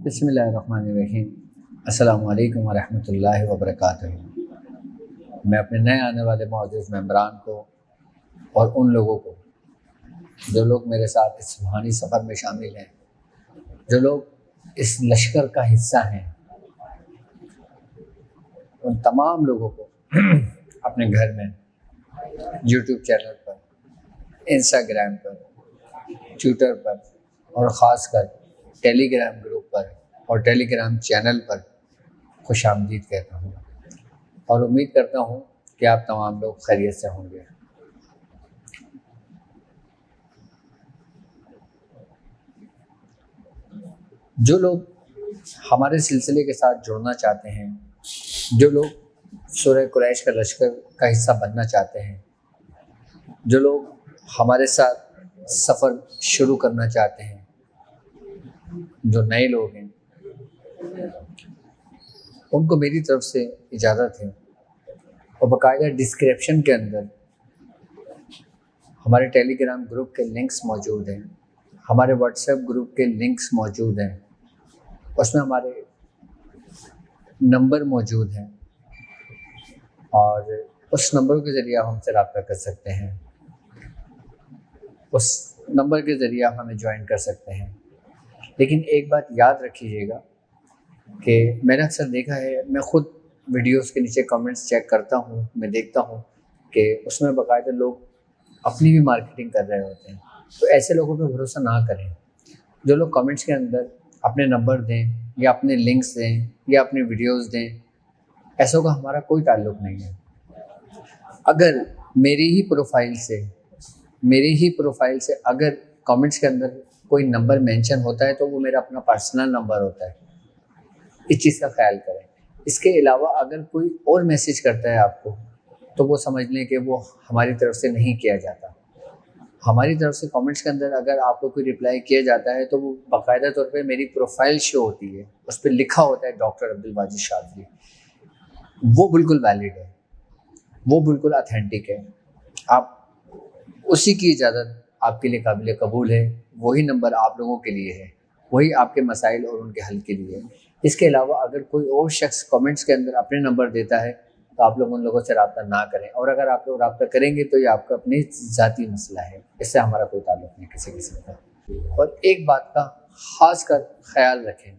بسم اللہ الرحمن الرحیم۔ السلام علیکم ورحمۃ اللہ وبرکاتہ۔ میں اپنے نئے آنے والے معزز ممبران کو اور ان لوگوں کو جو لوگ میرے ساتھ اس روحانی سفر میں شامل ہیں، جو لوگ اس لشکر کا حصہ ہیں، ان تمام لوگوں کو اپنے گھر میں یوٹیوب چینل پر، انسٹاگرام پر، ٹویٹر پر اور خاص کر ٹیلی گرام گروپ پر اور ٹیلی گرام چینل پر خوش آمدید کہتا ہوں، اور امید کرتا ہوں کہ آپ تمام لوگ خیریت سے ہوں گے۔ جو لوگ ہمارے سلسلے کے ساتھ جڑنا چاہتے ہیں، جو لوگ سورہ قریش کا لشکر کا حصہ بننا چاہتے ہیں، جو لوگ ہمارے ساتھ سفر شروع کرنا چاہتے ہیں، جو نئے لوگ ہیں، ان کو میری طرف سے اجازت ہے، اور باقاعدہ ڈسکرپشن کے اندر ہمارے ٹیلی گرام گروپ کے لنکس موجود ہیں، ہمارے واٹس ایپ گروپ کے لنکس موجود ہیں، اس میں ہمارے نمبر موجود ہیں، اور اس نمبر کے ذریعے آپ ہم سے رابطہ کر سکتے ہیں، اس نمبر کے ذریعے آپ ہمیں جوائن کر سکتے ہیں۔ لیکن ایک بات یاد رکھیے گا کہ میں نے اکثر دیکھا ہے، میں خود ویڈیوز کے نیچے کمنٹس چیک کرتا ہوں، میں دیکھتا ہوں کہ اس میں باقاعدہ لوگ اپنی بھی مارکیٹنگ کر رہے ہوتے ہیں، تو ایسے لوگوں پہ بھروسہ نہ کریں۔ جو لوگ کمنٹس کے اندر اپنے نمبر دیں یا اپنے لنکس دیں یا اپنی ویڈیوز دیں، ایسوں کا ہمارا کوئی تعلق نہیں ہے۔ اگر میری ہی پروفائل سے اگر کمنٹس کے اندر کوئی نمبر مینشن ہوتا ہے تو وہ میرا اپنا پرسنل نمبر ہوتا ہے، اس چیز کا خیال کریں۔ اس کے علاوہ اگر کوئی اور میسیج کرتا ہے آپ کو تو وہ سمجھ لیں کہ وہ ہماری طرف سے نہیں کیا جاتا۔ ہماری طرف سے کامنٹس کے اندر اگر آپ کو کوئی رپلائی کیا جاتا ہے تو وہ باقاعدہ طور پہ میری پروفائل شو ہوتی ہے، اس پہ لکھا ہوتا ہے ڈاکٹر عبدالواجد شاذلی، وہ بالکل ویلڈ ہے، وہ بالکل اتھینٹک ہے، آپ اسی کی اجازت آپ کے لیے قابل قبول ہے، وہی نمبر آپ لوگوں کے لیے ہے، وہی آپ کے مسائل اور ان کے حل کے لیے ہے۔ اس کے علاوہ اگر کوئی اور شخص کامنٹس کے اندر اپنے نمبر دیتا ہے تو آپ لوگ ان لوگوں سے رابطہ نہ کریں، اور اگر آپ لوگ رابطہ کریں گے تو یہ آپ کا اپنی ذاتی مسئلہ ہے، اس سے ہمارا کوئی تعلق نہیں کسی قسم کا۔ اور ایک بات کا خاص کر خیال رکھیں،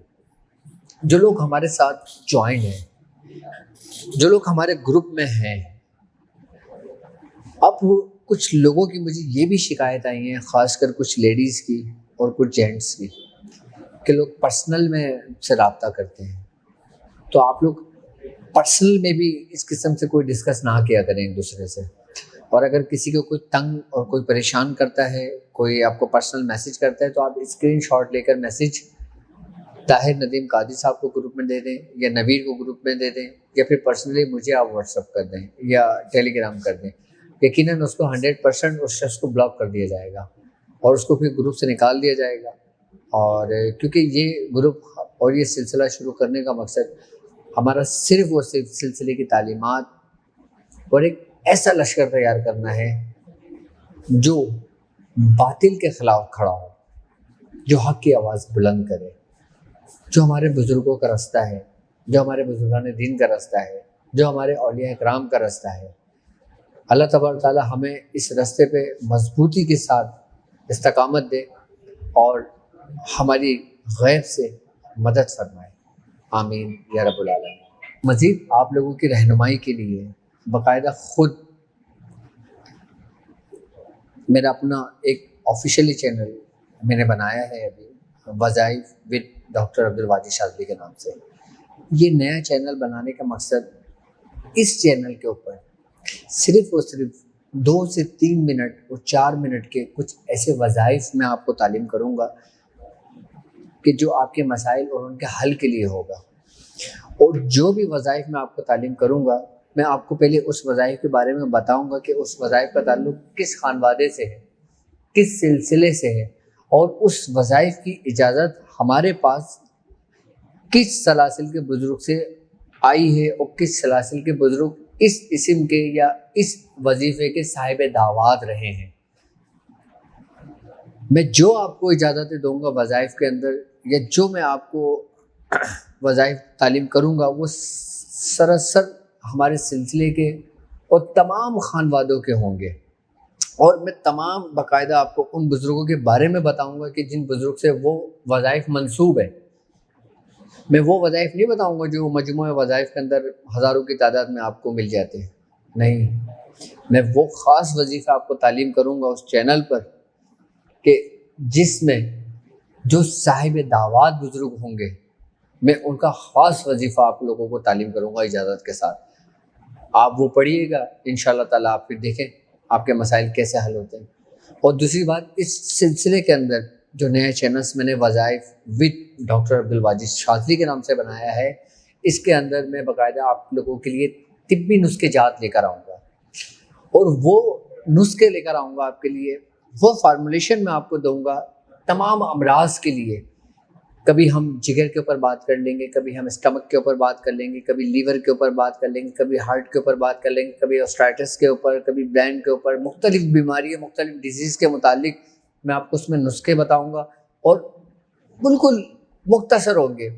جو لوگ ہمارے ساتھ جوائن ہیں، جو لوگ ہمارے گروپ میں ہیں، اب کچھ لوگوں کی مجھے یہ بھی شکایت آئی ہیں، خاص کر کچھ لیڈیز کی اور کچھ جینٹس کی، کہ لوگ پرسنل میں سے رابطہ کرتے ہیں، تو آپ لوگ پرسنل میں بھی اس قسم سے کوئی ڈسکس نہ کیا کریں ایک دوسرے سے۔ اور اگر کسی کو کوئی تنگ اور کوئی پریشان کرتا ہے، کوئی آپ کو پرسنل میسیج کرتا ہے، تو آپ اسکرین شاٹ لے کر میسیج طاہر ندیم قادری صاحب کو گروپ میں دے دیں، یا نویر کو گروپ میں دے دیں، یا پھر پرسنلی مجھے آپ واٹس ایپ کر دیں یا ٹیلی گرام کر دیں۔ یقیناً اس کو 100% اس شخص کو بلاک کر دیا جائے گا اور اس کو پھر گروپ سے نکال دیا جائے گا۔ اور کیونکہ یہ گروپ اور یہ سلسلہ شروع کرنے کا مقصد ہمارا صرف سلسلے کی تعلیمات اور ایک ایسا لشکر تیار کرنا ہے جو باطل کے خلاف کھڑا ہو، جو حق کی آواز بلند کرے، جو ہمارے بزرگوں کا راستہ ہے، جو ہمارے بزرگان دین کا راستہ ہے، جو ہمارے اولیاء اکرام کا راستہ ہے۔ اللہ تبارک تعالیٰ ہمیں اس راستے پہ مضبوطی کے ساتھ استقامت دے اور ہماری غیب سے مدد فرمائے، آمین یا رب العالمین۔ مزید آپ لوگوں کی رہنمائی کے لیے باقاعدہ خود میرا اپنا ایک آفیشیلی چینل میں نے بنایا ہے ابھی، وظائف ود ڈاکٹر عبدالواجد شاذلی کے نام سے۔ یہ نیا چینل بنانے کا مقصد، اس چینل کے اوپر صرف اور صرف 2 سے 3 منٹ اور 4 منٹ کے کچھ ایسے وظائف میں آپ کو تعلیم کروں گا کہ جو آپ کے مسائل اور ان کے حل کے لیے ہوگا۔ اور جو بھی وظائف میں آپ کو تعلیم کروں گا، میں آپ کو پہلے اس وظائف کے بارے میں بتاؤں گا کہ اس وظائف کا تعلق کس خانوادے سے ہے، کس سلسلے سے ہے، اور اس وظائف کی اجازت ہمارے پاس کس سلاسل کے بزرگ سے آئی ہے، اور کس سلاسل کے بزرگ اس اسم کے یا اس وظیفے کے صاحب دعوات رہے ہیں۔ میں جو آپ کو اجازتیں دوں گا وظائف کے اندر، یا جو میں آپ کو وظائف تعلیم کروں گا وہ سراسر ہمارے سلسلے کے اور تمام خانوادوں کے ہوں گے، اور میں تمام باقاعدہ آپ کو ان بزرگوں کے بارے میں بتاؤں گا کہ جن بزرگ سے وہ وظائف منسوب ہے۔ میں وہ وظائف نہیں بتاؤں گا جو مجموعہ وظائف کے اندر ہزاروں کی تعداد میں آپ کو مل جاتے ہیں، نہیں، میں وہ خاص وظیفہ آپ کو تعلیم کروں گا اس چینل پر کہ جس میں جو صاحب دعوات بزرگ ہوں گے میں ان کا خاص وظیفہ آپ لوگوں کو تعلیم کروں گا اجازت کے ساتھ۔ آپ وہ پڑھیے گا انشاءاللہ تعالیٰ، آپ پھر دیکھیں آپ کے مسائل کیسے حل ہوتے ہیں۔ اور دوسری بات، اس سلسلے کے اندر جو نیا چینلس میں نے وظائف وتھ ڈاکٹر عبدالواجد شاذلی کے نام سے بنایا ہے، اس کے اندر میں باقاعدہ آپ لوگوں کے لیے طبی نسخے جات لے کر آؤں گا، اور وہ نسخے لے کر آؤں گا آپ کے لیے، وہ فارمولیشن میں آپ کو دوں گا تمام امراض کے لیے۔ کبھی ہم جگر کے اوپر بات کر لیں گے، کبھی ہم اسٹمک کے اوپر بات کر لیں گے، کبھی لیور کے اوپر بات کر لیں گے، کبھی ہارٹ کے اوپر بات کر لیں گے، کبھی آسٹرائٹس کے اوپر، کبھی برین کے اوپر، مختلف بیماری، مختلف ڈیزیز کے متعلق میں آپ کو اس میں نسخے بتاؤں گا، اور بالکل مختصر ہوں گے،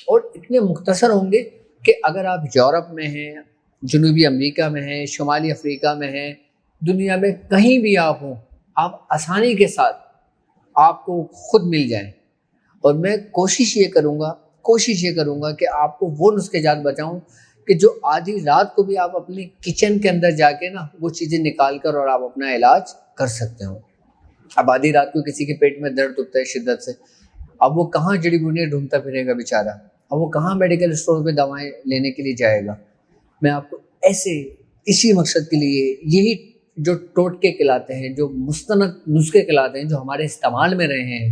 اور اتنے مختصر ہوں گے کہ اگر آپ یورپ میں ہیں، جنوبی امریکہ میں ہیں، شمالی افریقہ میں ہیں، دنیا میں کہیں بھی آپ ہوں، آپ آسانی کے ساتھ آپ کو خود مل جائیں۔ اور میں کوشش یہ کروں گا کہ آپ کو وہ نسخے جات بچاؤں کہ جو آدھی رات کو بھی آپ اپنی کچن کے اندر جا کے نا وہ چیزیں نکال کر اور آپ اپنا علاج کر سکتے ہو۔ اب آدھی رات کو کسی کے پیٹ میں درد اٹھتا ہے شدت سے، اب وہ کہاں جڑی بوٹیاں ڈھونڈتا پھرے گا بیچارہ، اب وہ کہاں میڈیکل اسٹور پہ دوائیں لینے کے لیے جائے گا۔ میں آپ کو ایسے اسی مقصد کے لیے یہی جو ٹوٹکے کہلاتے ہیں، جو مستند نسخے کہلاتے ہیں، جو ہمارے استعمال میں رہے ہیں،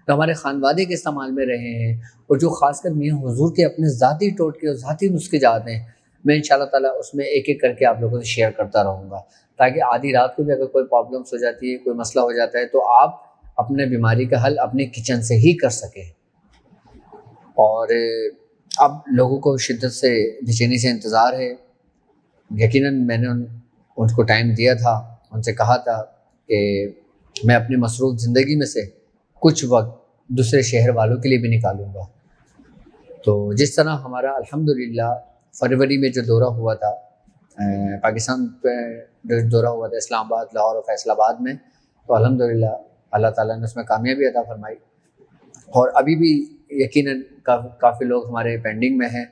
جو ہمارے خانوادے کے استعمال میں رہے ہیں، اور جو خاص کر میاں حضور کے اپنے ذاتی ٹوٹکے اور ذاتی نسخے جاتے ہیں، میں انشاءاللہ تعالیٰ اس میں ایک ایک کر کے آپ لوگوں سے شیئر کرتا رہوں گا، تاکہ آدھی رات کو بھی اگر کوئی پرابلمس ہو جاتی ہے، کوئی مسئلہ ہو جاتا ہے، تو آپ اپنے بیماری کا حل اپنے کچن سے ہی کر سکیں۔ اور اب لوگوں کو شدت سے بے چینی سے انتظار ہے۔ یقیناً میں نے ان کو ٹائم دیا تھا، ان سے کہا تھا کہ میں اپنی مصروف زندگی میں سے کچھ وقت دوسرے شہر والوں کے لیے بھی نکالوں گا۔ تو جس طرح ہمارا الحمدللہ فروری میں جو دورہ ہوا تھا پاکستان پہ، جو دورہ ہوا تھا اسلام آباد، لاہور اور فیصل آباد میں، تو الحمدللہ اللہ تعالیٰ نے اس میں کامیابی عطا فرمائی، اور ابھی بھی یقیناً کافی لوگ ہمارے پینڈنگ میں ہیں،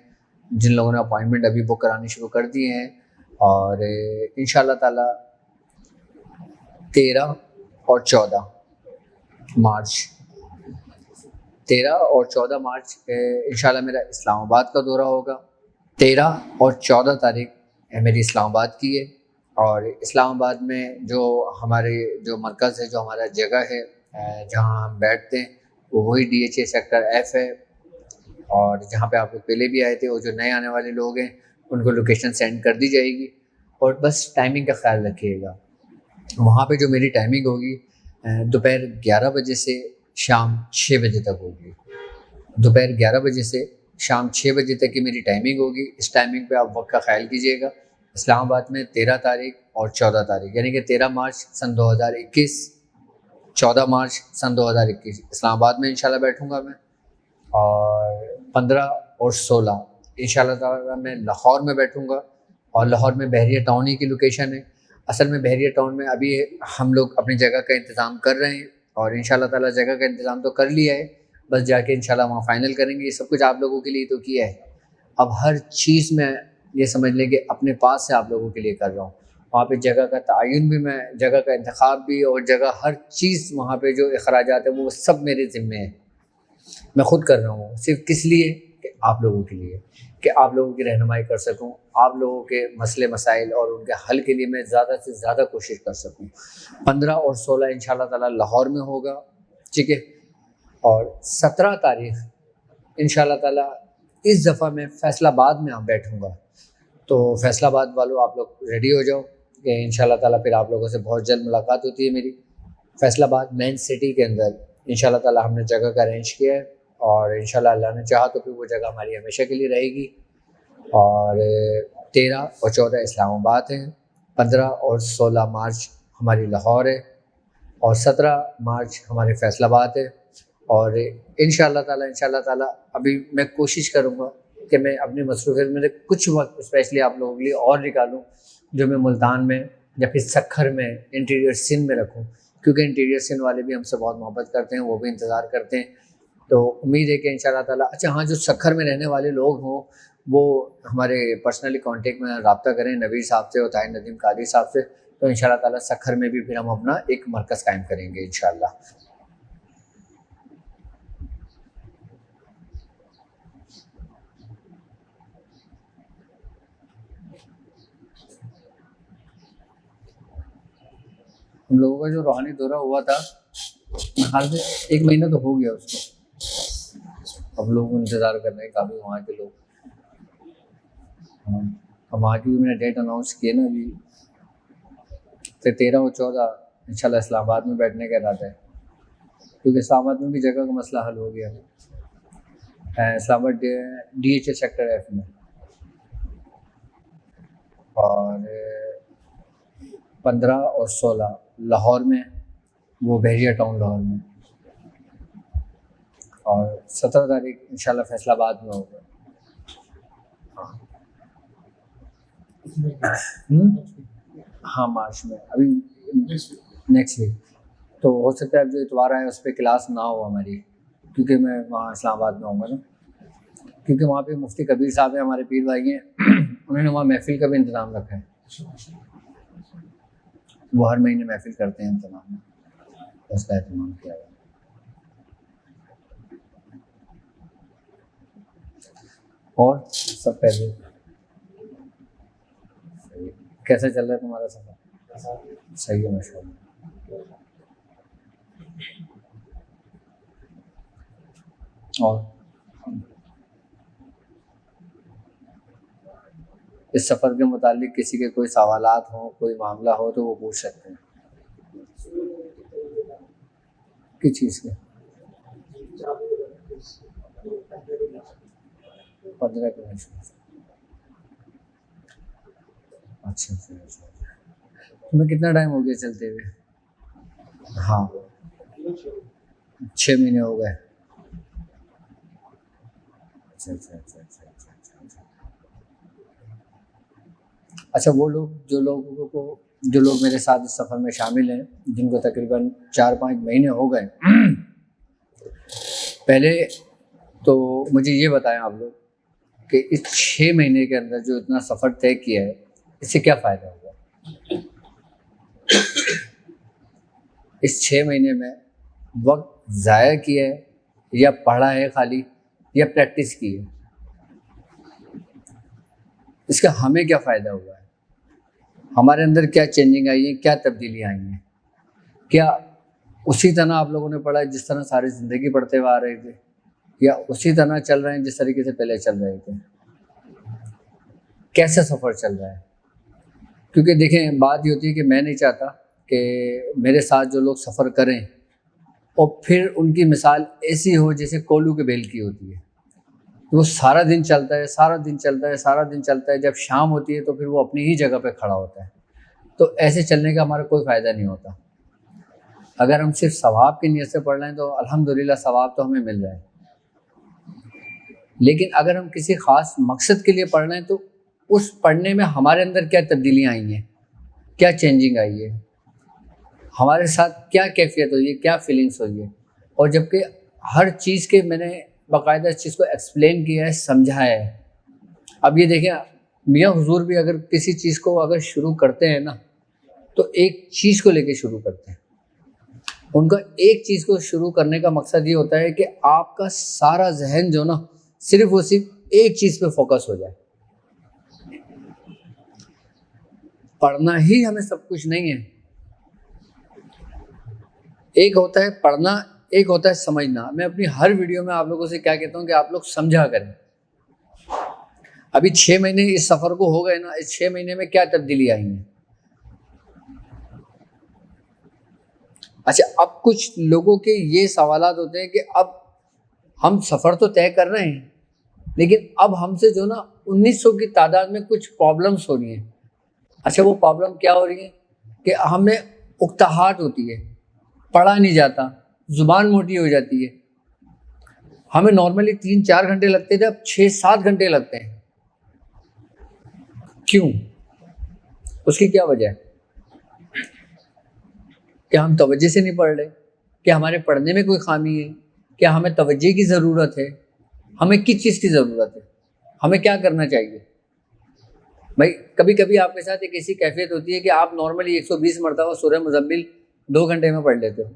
جن لوگوں نے اپوائنٹمنٹ ابھی بک کرانی شروع کر دیے ہیں، اور انشاءاللہ تعالیٰ 13 اور 14 مارچ انشاءاللہ میرا اسلام آباد کا دورہ ہوگا۔ 13 اور 14 تاریخ میری اسلام آباد کی ہے، اور اسلام آباد میں جو ہمارے جو مرکز ہے، جو ہمارا جگہ ہے جہاں ہم بیٹھتے ہیں، وہ وہی DHA سیکٹر F ہے، اور جہاں پہ آپ لوگ پہلے بھی آئے تھے، اور جو نئے آنے والے لوگ ہیں ان کو لوکیشن سینڈ کر دی جائے گی، اور بس ٹائمنگ کا خیال رکھیے گا۔ وہاں پہ جو میری ٹائمنگ ہوگی دوپہر 11 بجے سے شام 6 بجے تک ہوگی، دوپہر 11 بجے سے شام 6 بجے تک کی میری ٹائمنگ ہوگی۔ اس ٹائمنگ پہ آپ وقت کا خیال کیجیے گا۔ اسلام آباد میں 13 تاریخ اور 14 تاریخ، یعنی کہ 13 مارچ سن 2021، 14 مارچ سن 2021 اسلام آباد میں انشاءاللہ بیٹھوں گا میں، اور 15 اور 16 انشاءاللہ تعالیٰ میں لاہور میں بیٹھوں گا، اور لاہور میں بحریہ ٹاؤن ہی کی لوکیشن ہے۔ اصل میں بحریہ ٹاؤن میں ابھی ہم لوگ اپنی جگہ کا انتظام کر رہے ہیں، اور انشاءاللہ تعالیٰ جگہ کا انتظام تو کر لیا ہے، بس جا کے انشاءاللہ وہاں فائنل کریں گے۔ یہ سب کچھ آپ لوگوں کے لیے تو کیا ہے، اب ہر چیز میں یہ سمجھ لیں کہ اپنے پاس سے آپ لوگوں کے لیے کر رہا ہوں۔ وہاں پہ جگہ کا تعین بھی میں، جگہ کا انتخاب بھی، اور جگہ ہر چیز وہاں پہ جو اخراجات ہیں وہ سب میرے ذمے ہیں، میں خود کر رہا ہوں، صرف کس لیے کہ آپ لوگوں کے لیے، کہ آپ لوگوں کی رہنمائی کر سکوں، آپ لوگوں کے مسئلے مسائل اور ان کے حل کے لیے میں زیادہ سے زیادہ کوشش کر سکوں۔ 15 اور 16 انشاءاللہ تعالیٰ لاہور میں ہوگا، ٹھیک ہے، اور 17 تاریخ انشاءاللہ تعالیٰ اس دفعہ میں فیصل آباد میں بیٹھوں گا۔ تو فیصل آباد والوں آپ لوگ ریڈی ہو جاؤ کہ انشاءاللہ تعالیٰ پھر آپ لوگوں سے بہت جلد ملاقات ہوتی ہے میری۔ فیصل آباد مین سٹی کے اندر انشاءاللہ تعالیٰ ہم نے جگہ کا ارینج کیا ہے، اور انشاءاللہ اللہ نے چاہا تو پھر وہ جگہ ہماری ہمیشہ کے لیے رہے گی۔ اور 13 اور 14 اسلام آباد ہے، 15 اور 16 مارچ ہماری لاہور ہے، اور 17 مارچ ہمارے فیصل آباد ہے، اور انشاءاللہ تعالیٰ ابھی میں کوشش کروں گا کہ میں اپنی مصروفیت میں کچھ وقت اسپیشلی آپ لوگوں کے لیے اور نکالوں جو میں ملتان میں یا پھر سکھر میں انٹیریئر سندھ میں رکھوں، کیونکہ انٹیریئر سندھ والے بھی ہم سے بہت محبت کرتے ہیں، وہ بھی انتظار کرتے ہیں. تو امید ہے کہ انشاءاللہ تعالیٰ اچھا ہاں جو سکھر میں رہنے والے لوگ ہوں وہ ہمارے پرسنلی کانٹیکٹ میں رابطہ کریں نویر صاحب سے اور طاہر ندیم قادری صاحب سے، تو انشاءاللہ تعالیٰ سکھر میں بھی پھر ہم اپنا ایک مرکز قائم کریں گے انشاءاللہ. ہم لوگوں کا جو روحانی دورہ ہوا تھا خیال سے 1 مہینہ تو ہو گیا اس کو، ہم لوگوں کو انتظار کر رہے ہیں کافی وہاں کے لوگ. ہم وہاں کی بھی میں نے ڈیٹ اناؤنس کی ہے نا ابھی 13 اور 14 انشاءاللہ اسلام آباد میں بیٹھنے کا ارادہ ہے، کیونکہ اسلام آباد میں بھی جگہ کا مسئلہ حل ہو گیا ہے. اسلام آباد DHA سیکٹر F میں، اور 15 اور 16 لاہور میں، وہ بحریہ ٹاؤن لاہور میں، اور 17 تاریخ انشاءاللہ فیصل آباد میں ہوگا. ہاں مارچ میں، ابھی نیکسٹ ویک. تو ہو سکتا ہے اب جو اتوار آئے اس پہ کلاس نہ ہو ہماری، کیونکہ میں وہاں اسلام آباد میں ہوں گا نا، کیونکہ وہاں پہ مفتی کبیر صاحب ہیں ہمارے پیر بھائی ہیں، انہوں نے وہاں محفل کا بھی انتظام رکھا ہے. وہ ہر مہینے محفل کرتے ہیں، انتظام اس کا اہتمام کیا ہے. اور سب پہلے کیسا چل رہا ہے تمہارا سفر؟ صحیح ہے ماشاء اللہ. اور اس سفر کے متعلق کسی کے کوئی سوالات ہوں، کوئی معاملہ ہو تو وہ پوچھ سکتے ہیں. کس چیز کے؟ 15 کے اچھا. تمہیں کتنا ٹائم ہو گیا چلتے ہوئے؟ ہاں 6 مہینے ہو گئے. اچھا وہ لوگ جو لوگ میرے ساتھ اس سفر میں شامل ہیں، جن کو تقریباً 4-5 مہینے ہو گئے، پہلے تو مجھے یہ بتائیں آپ لوگ کہ اس 6 مہینے کے اندر جو اتنا سفر طے کیا ہے اس سے کیا فائدہ ہوا؟ اس 6 مہینے میں وقت ضائع کیا ہے یا پڑھا ہے خالی یا پریکٹس کی ہے؟ اس کا ہمیں کیا فائدہ ہوا ہے؟ ہمارے اندر کیا چینجنگ آئی ہے، کیا تبدیلیاں آئی ہیں؟ کیا اسی طرح آپ لوگوں نے پڑھا ہے جس طرح ساری زندگی پڑھتے ہوئے آ رہے تھے، یا اسی طرح چل رہے ہیں جس طریقے سے پہلے چل رہے تھے؟ کیسا سفر چل رہا ہے؟ کیونکہ دیکھیں بات یہ ہوتی ہے کہ میں نہیں چاہتا کہ میرے ساتھ جو لوگ سفر کریں اور پھر ان کی مثال ایسی ہو جیسے کولو کے بیل کی ہوتی ہے، وہ سارا دن چلتا ہے، جب شام ہوتی ہے تو پھر وہ اپنی ہی جگہ پہ کھڑا ہوتا ہے. تو ایسے چلنے کا ہمارا کوئی فائدہ نہیں ہوتا. اگر ہم صرف ثواب کی نیت سے پڑھ رہے ہیں تو الحمدللہ ثواب تو ہمیں مل رہا ہے، لیکن اگر ہم کسی خاص مقصد کے لیے پڑھ رہے ہیں تو اس پڑھنے میں ہمارے اندر کیا تبدیلیاں آئی ہیں، کیا چینجنگ آئی ہے، ہمارے ساتھ کیا کیفیت ہوئی ہے، کیا فیلنگس ہوئی ہے. اور جبکہ ہر چیز کے میں نے باقاعدہ اس چیز کو ایکسپلین کیا ہے، سمجھایا ہے. اب یہ دیکھیں میاں حضور بھی اگر کسی چیز کو اگر شروع کرتے ہیں نا تو ایک چیز کو لے کے شروع کرتے ہیں. ان کا ایک چیز کو شروع کرنے کا مقصد یہ ہوتا ہے کہ آپ کا سارا ذہن جو نا صرف ایک چیز پہ فوکس ہو جائے. پڑھنا ہی ہمیں سب کچھ نہیں ہے. ایک ہوتا ہے پڑھنا، ایک ہوتا ہے سمجھنا. میں اپنی ہر ویڈیو میں آپ لوگوں سے کیا کہتا ہوں کہ آپ لوگ سمجھا کریں. ابھی 6 مہینے اس سفر کو ہو گئے نا، اس 6 مہینے میں کیا تبدیلی آئی ہیں؟ اچھا اب کچھ لوگوں کے یہ سوالات ہوتے ہیں کہ اب ہم سفر تو طے کر رہے ہیں لیکن اب ہم سے جو نا 1900 کی تعداد میں کچھ پرابلمس ہو رہی ہیں. اچھا وہ پرابلم کیا ہو رہی ہیں کہ ہمیں اکتاہٹ ہوتی ہے، پڑھا نہیں جاتا، زبان موٹی ہو جاتی ہے، ہمیں نارملی 3-4 گھنٹے لگتے تھے، اب 6-7 گھنٹے لگتے ہیں. کیوں؟ اس کی کیا وجہ ہے؟ کیا ہم توجہ سے نہیں پڑھ رہے؟ کیا ہمارے پڑھنے میں کوئی خامی ہے؟ کیا ہمیں توجہ کی ضرورت ہے؟ ہمیں کس چیز کی ضرورت ہے؟ ہمیں کیا کرنا چاہیے؟ بھائی کبھی کبھی آپ کے ساتھ ایک ایسی کیفیت ہوتی ہے کہ آپ نارملی 120 مرتبہ سورہ مزمل 2 گھنٹے میں پڑھ لیتے ہو،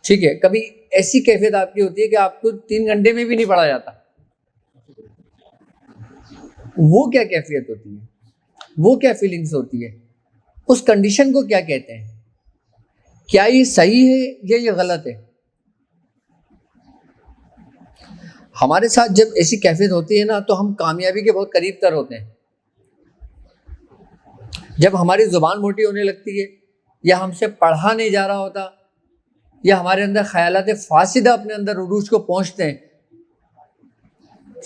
ٹھیک ہے. کبھی ایسی کیفیت آپ کی ہوتی ہے کہ آپ کو 3 گھنٹے میں بھی نہیں پڑھا جاتا. وہ کیا کیفیت ہوتی ہے؟ وہ کیا فیلنگز ہوتی ہے؟ اس کنڈیشن کو کیا کہتے ہیں؟ کیا یہ صحیح ہے یا یہ غلط ہے؟ ہمارے ساتھ جب ایسی کیفیت ہوتی ہے نا تو ہم کامیابی کے بہت قریب تر ہوتے ہیں. جب ہماری زبان موٹی ہونے لگتی ہے، یا ہم سے پڑھا نہیں جا رہا ہوتا، یا ہمارے اندر خیالات فاسدہ اپنے اندر عروج کو پہنچتے ہیں.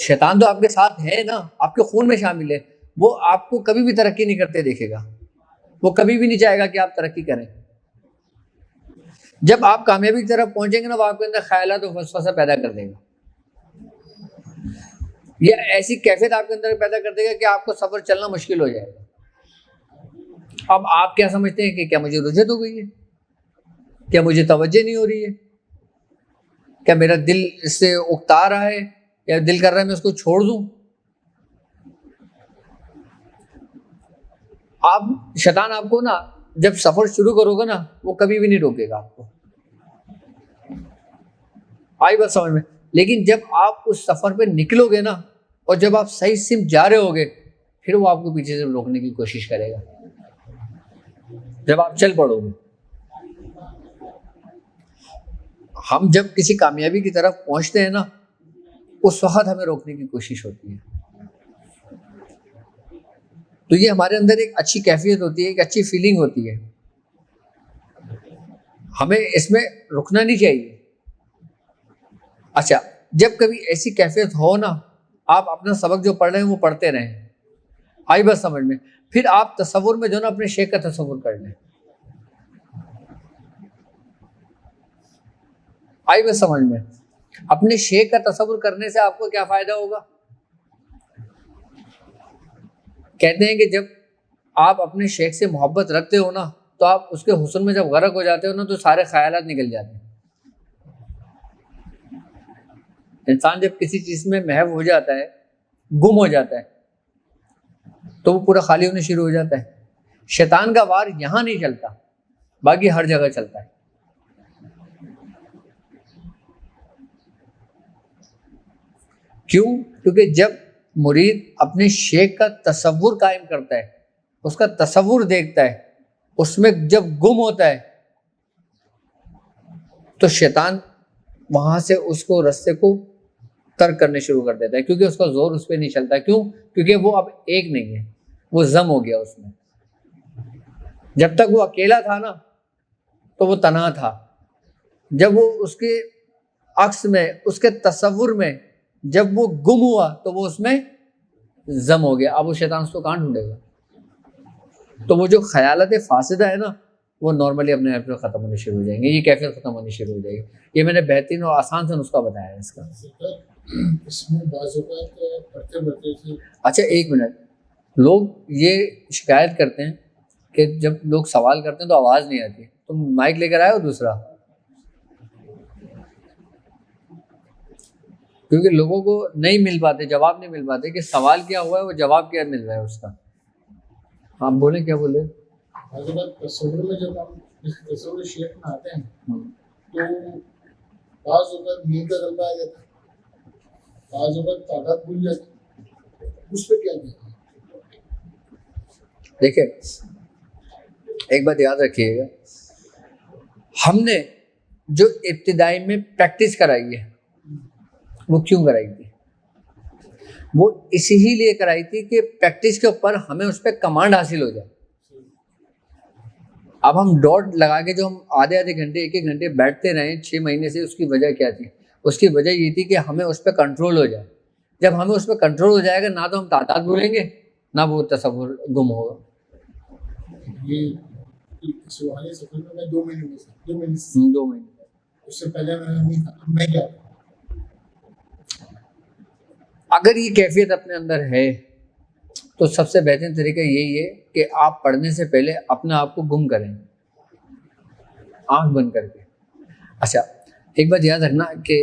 شیطان تو آپ کے ساتھ ہے نا، آپ کے خون میں شامل ہے، وہ آپ کو کبھی بھی ترقی نہیں کرتے دیکھے گا، وہ کبھی بھی نہیں چاہے گا کہ آپ ترقی کریں. جب آپ کامیابی کی طرف پہنچیں گے نا، وہ آپ کے اندر خیالات و وسوسہ پیدا کر دے گا، یا ایسی کیفیت آپ کے اندر پیدا کر دے گا کہ آپ کو سفر چلنا مشکل ہو جائے گا. اب آپ کیا سمجھتے ہیں کہ کیا مجھے رجعت ہو گئی ہے؟ کیا مجھے توجہ نہیں ہو رہی ہے؟ کیا میرا دل اس سے اکتا رہا ہے، یا دل کر رہا ہے میں اس کو چھوڑ دوں؟ آپ شیطان آپ کو نا جب سفر شروع کرو گا نا، وہ کبھی بھی نہیں روکے گا آپ کو. آئی بات سمجھ میں؟ لیکن جب آپ اس سفر پہ نکلو گے نا، اور جب آپ صحیح سمت جا رہے ہوگے، پھر وہ آپ کو پیچھے سے روکنے کی کوشش کرے گا. جب آپ چل پڑو گے، ہم جب کسی کامیابی کی طرف پہنچتے ہیں نا، اس وقت ہمیں روکنے کی کوشش ہوتی ہے. تو یہ ہمارے اندر ایک اچھی کیفیت ہوتی ہے، ایک اچھی فیلنگ ہوتی ہے، ہمیں اس میں رکنا نہیں چاہیے. اچھا، جب کبھی ایسی کیفیت ہو نا، آپ اپنا سبق جو پڑھ رہے ہیں وہ پڑھتے رہیں. آئی بات سمجھ میں؟ پھر آپ تصور میں جو نا اپنے شیخ کا تصور کر لیں. آئی بات سمجھ میں؟ اپنے شیخ کا تصور کرنے سے آپ کو کیا فائدہ ہوگا؟ کہتے ہیں کہ جب آپ اپنے شیخ سے محبت رکھتے ہو نا، تو آپ اس کے حسن میں جب غرق ہو جاتے ہو نا، تو سارے خیالات نکل جاتے ہیں. انسان جب کسی چیز میں محو ہو جاتا ہے، گم ہو جاتا ہے، تو وہ پورا خالی ہونے شروع ہو جاتا ہے. شیطان کا وار یہاں نہیں چلتا، باقی ہر جگہ چلتا ہے. کیوں؟ کیونکہ جب مرید اپنے شیخ کا تصور قائم کرتا ہے، اس کا تصور دیکھتا ہے، اس میں جب گم ہوتا ہے، تو شیطان وہاں سے اس کو رستے کو ترک کرنے شروع کر دیتا ہے، کیونکہ اس کا زور اس پہ نہیں چلتا. کیوں؟ کیونکہ وہ اب ایک نہیں ہے، وہ ضم ہو گیا اس میں. جب تک وہ اکیلا تھا نا، تو وہ تنہا تھا. جب وہ اس کے عکس میں، اس کے تصور میں جب وہ گم ہوا، تو وہ اس میں ضم ہو گیا. اب وہ شیطان اس کو کہاں ڈھونڈے گا؟ تو وہ جو خیالات فاسدہ ہے نا، وہ نارملی اپنے آپ ختم ہونے شروع ہو جائیں گے، یہ کیفیت ختم ہونی شروع ہو جائے گی. یہ میں نے بہترین اور آسان سے نسخہ بتایا ہے اس کا. اس میں بعض اوقات پڑھتے پڑھتے. اچھا ایک منٹ، لوگ یہ شکایت کرتے ہیں کہ جب لوگ سوال کرتے ہیں تو آواز نہیں آتی. تم مائک لے کر آئے ہو دوسرا؟ کیونکہ لوگوں کو نہیں مل پاتے، جواب نہیں مل پاتے کہ سوال کیا ہوا ہے، وہ جواب کیا مل رہا ہے اس کا. آپ بولیں، کیا بولے؟ بعض اوقات تصور میں جب ہم اس تصور شیخ میں آتے ہیں تو بعض اوقات نیند کا غلبہ آ جاتا ہے، بعض اوقات تعداد بھول جاتی ہے. اس پہ کیا کہنا؟ دیکھیں، ایک بات یاد رکھیے گا، ہم نے جو ابتدائی میں پریکٹس کرائی ہے، وہ کیوں کرائی تھی؟ وہ اسی ہی لیے کرائی تھی کہ پریکٹس کے اوپر ہمیں اس پہ کمانڈ حاصل ہو جائے. اب ہم ڈاٹ لگا کے جو ہم آدھے آدھے گھنٹے، ایک ایک گھنٹے بیٹھتے رہیں 6 مہینے سے، اس کی وجہ کیا تھی؟ اس کی وجہ یہ تھی کہ ہمیں اس پہ کنٹرول ہو جائے. جب ہمیں اس پہ کنٹرول ہو جائے گا، نہ تو ہم تعداد بھولیں گے، نہ وہ تصور گم ہوگا. یہ سوال سفر میں 2 مہینے 2 مہینے اس سے پہلے میں کیا اگر یہ کیفیت اپنے اندر ہے تو سب سے بہترین طریقہ یہی ہے کہ آپ پڑھنے سے پہلے اپنے آپ کو گم کریں آنکھ بند کر کے. اچھا ایک بات یاد رکھنا کہ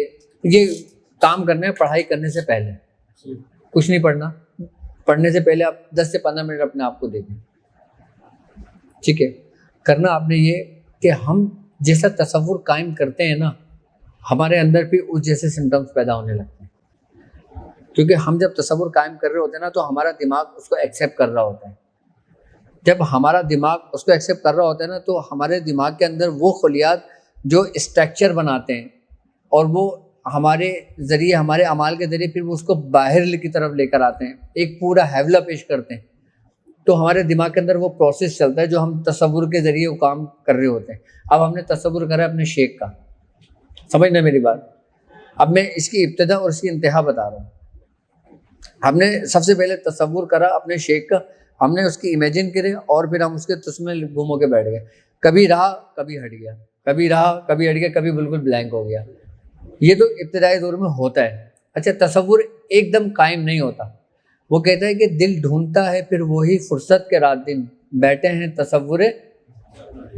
یہ کام کرنا ہے پڑھائی کرنے سے پہلے, کچھ نہیں پڑھنا. پڑھنے سے پہلے آپ 10 سے 15 منٹ اپنے آپ کو دے دیں, ٹھیک ہے. کرنا آپ نے یہ کہ ہم جیسا تصور قائم کرتے ہیں نا, ہمارے اندر بھی اس جیسے سمٹمس پیدا ہونے لگتے ہیں. کیونکہ ہم جب تصور قائم کر رہے ہوتے ہیں نا تو ہمارا دماغ اس کو ایکسیپٹ کر رہا ہوتا ہے. جب ہمارا دماغ اس کو ایکسیپٹ کر رہا ہوتا ہے نا تو ہمارے دماغ کے اندر وہ خلیات جو اسٹرکچر بناتے ہیں اور وہ ہمارے ذریعے ہمارے اعمال کے ذریعے پھر وہ اس کو باہر کی طرف لے کر آتے ہیں, ایک پورا حوالہ پیش کرتے ہیں. تو ہمارے دماغ کے اندر وہ پروسیس چلتا ہے جو ہم تصور کے ذریعے وہ کام کر رہے ہوتے ہیں. اب ہم نے تصور کرا اپنے شیخ کا, سمجھنا میری بات. اب میں اس کی ابتدا اور اس کی انتہا بتا رہا ہوں. ہم نے سب سے پہلے تصور کرا اپنے شیخ کا, ہم نے اس کی امیجن کرے اور پھر ہم اس کے تسمے گم ہو کے بیٹھ گئے. کبھی رہا کبھی ہٹ گیا, کبھی رہا کبھی ہٹ گیا, کبھی بالکل بلینک ہو گیا. یہ تو ابتدائی دور میں ہوتا ہے. اچھا تصور ایک دم قائم نہیں ہوتا. وہ کہتا ہے کہ دل ڈھونڈتا ہے پھر وہی فرصت کے رات دن بیٹھے ہیں تصور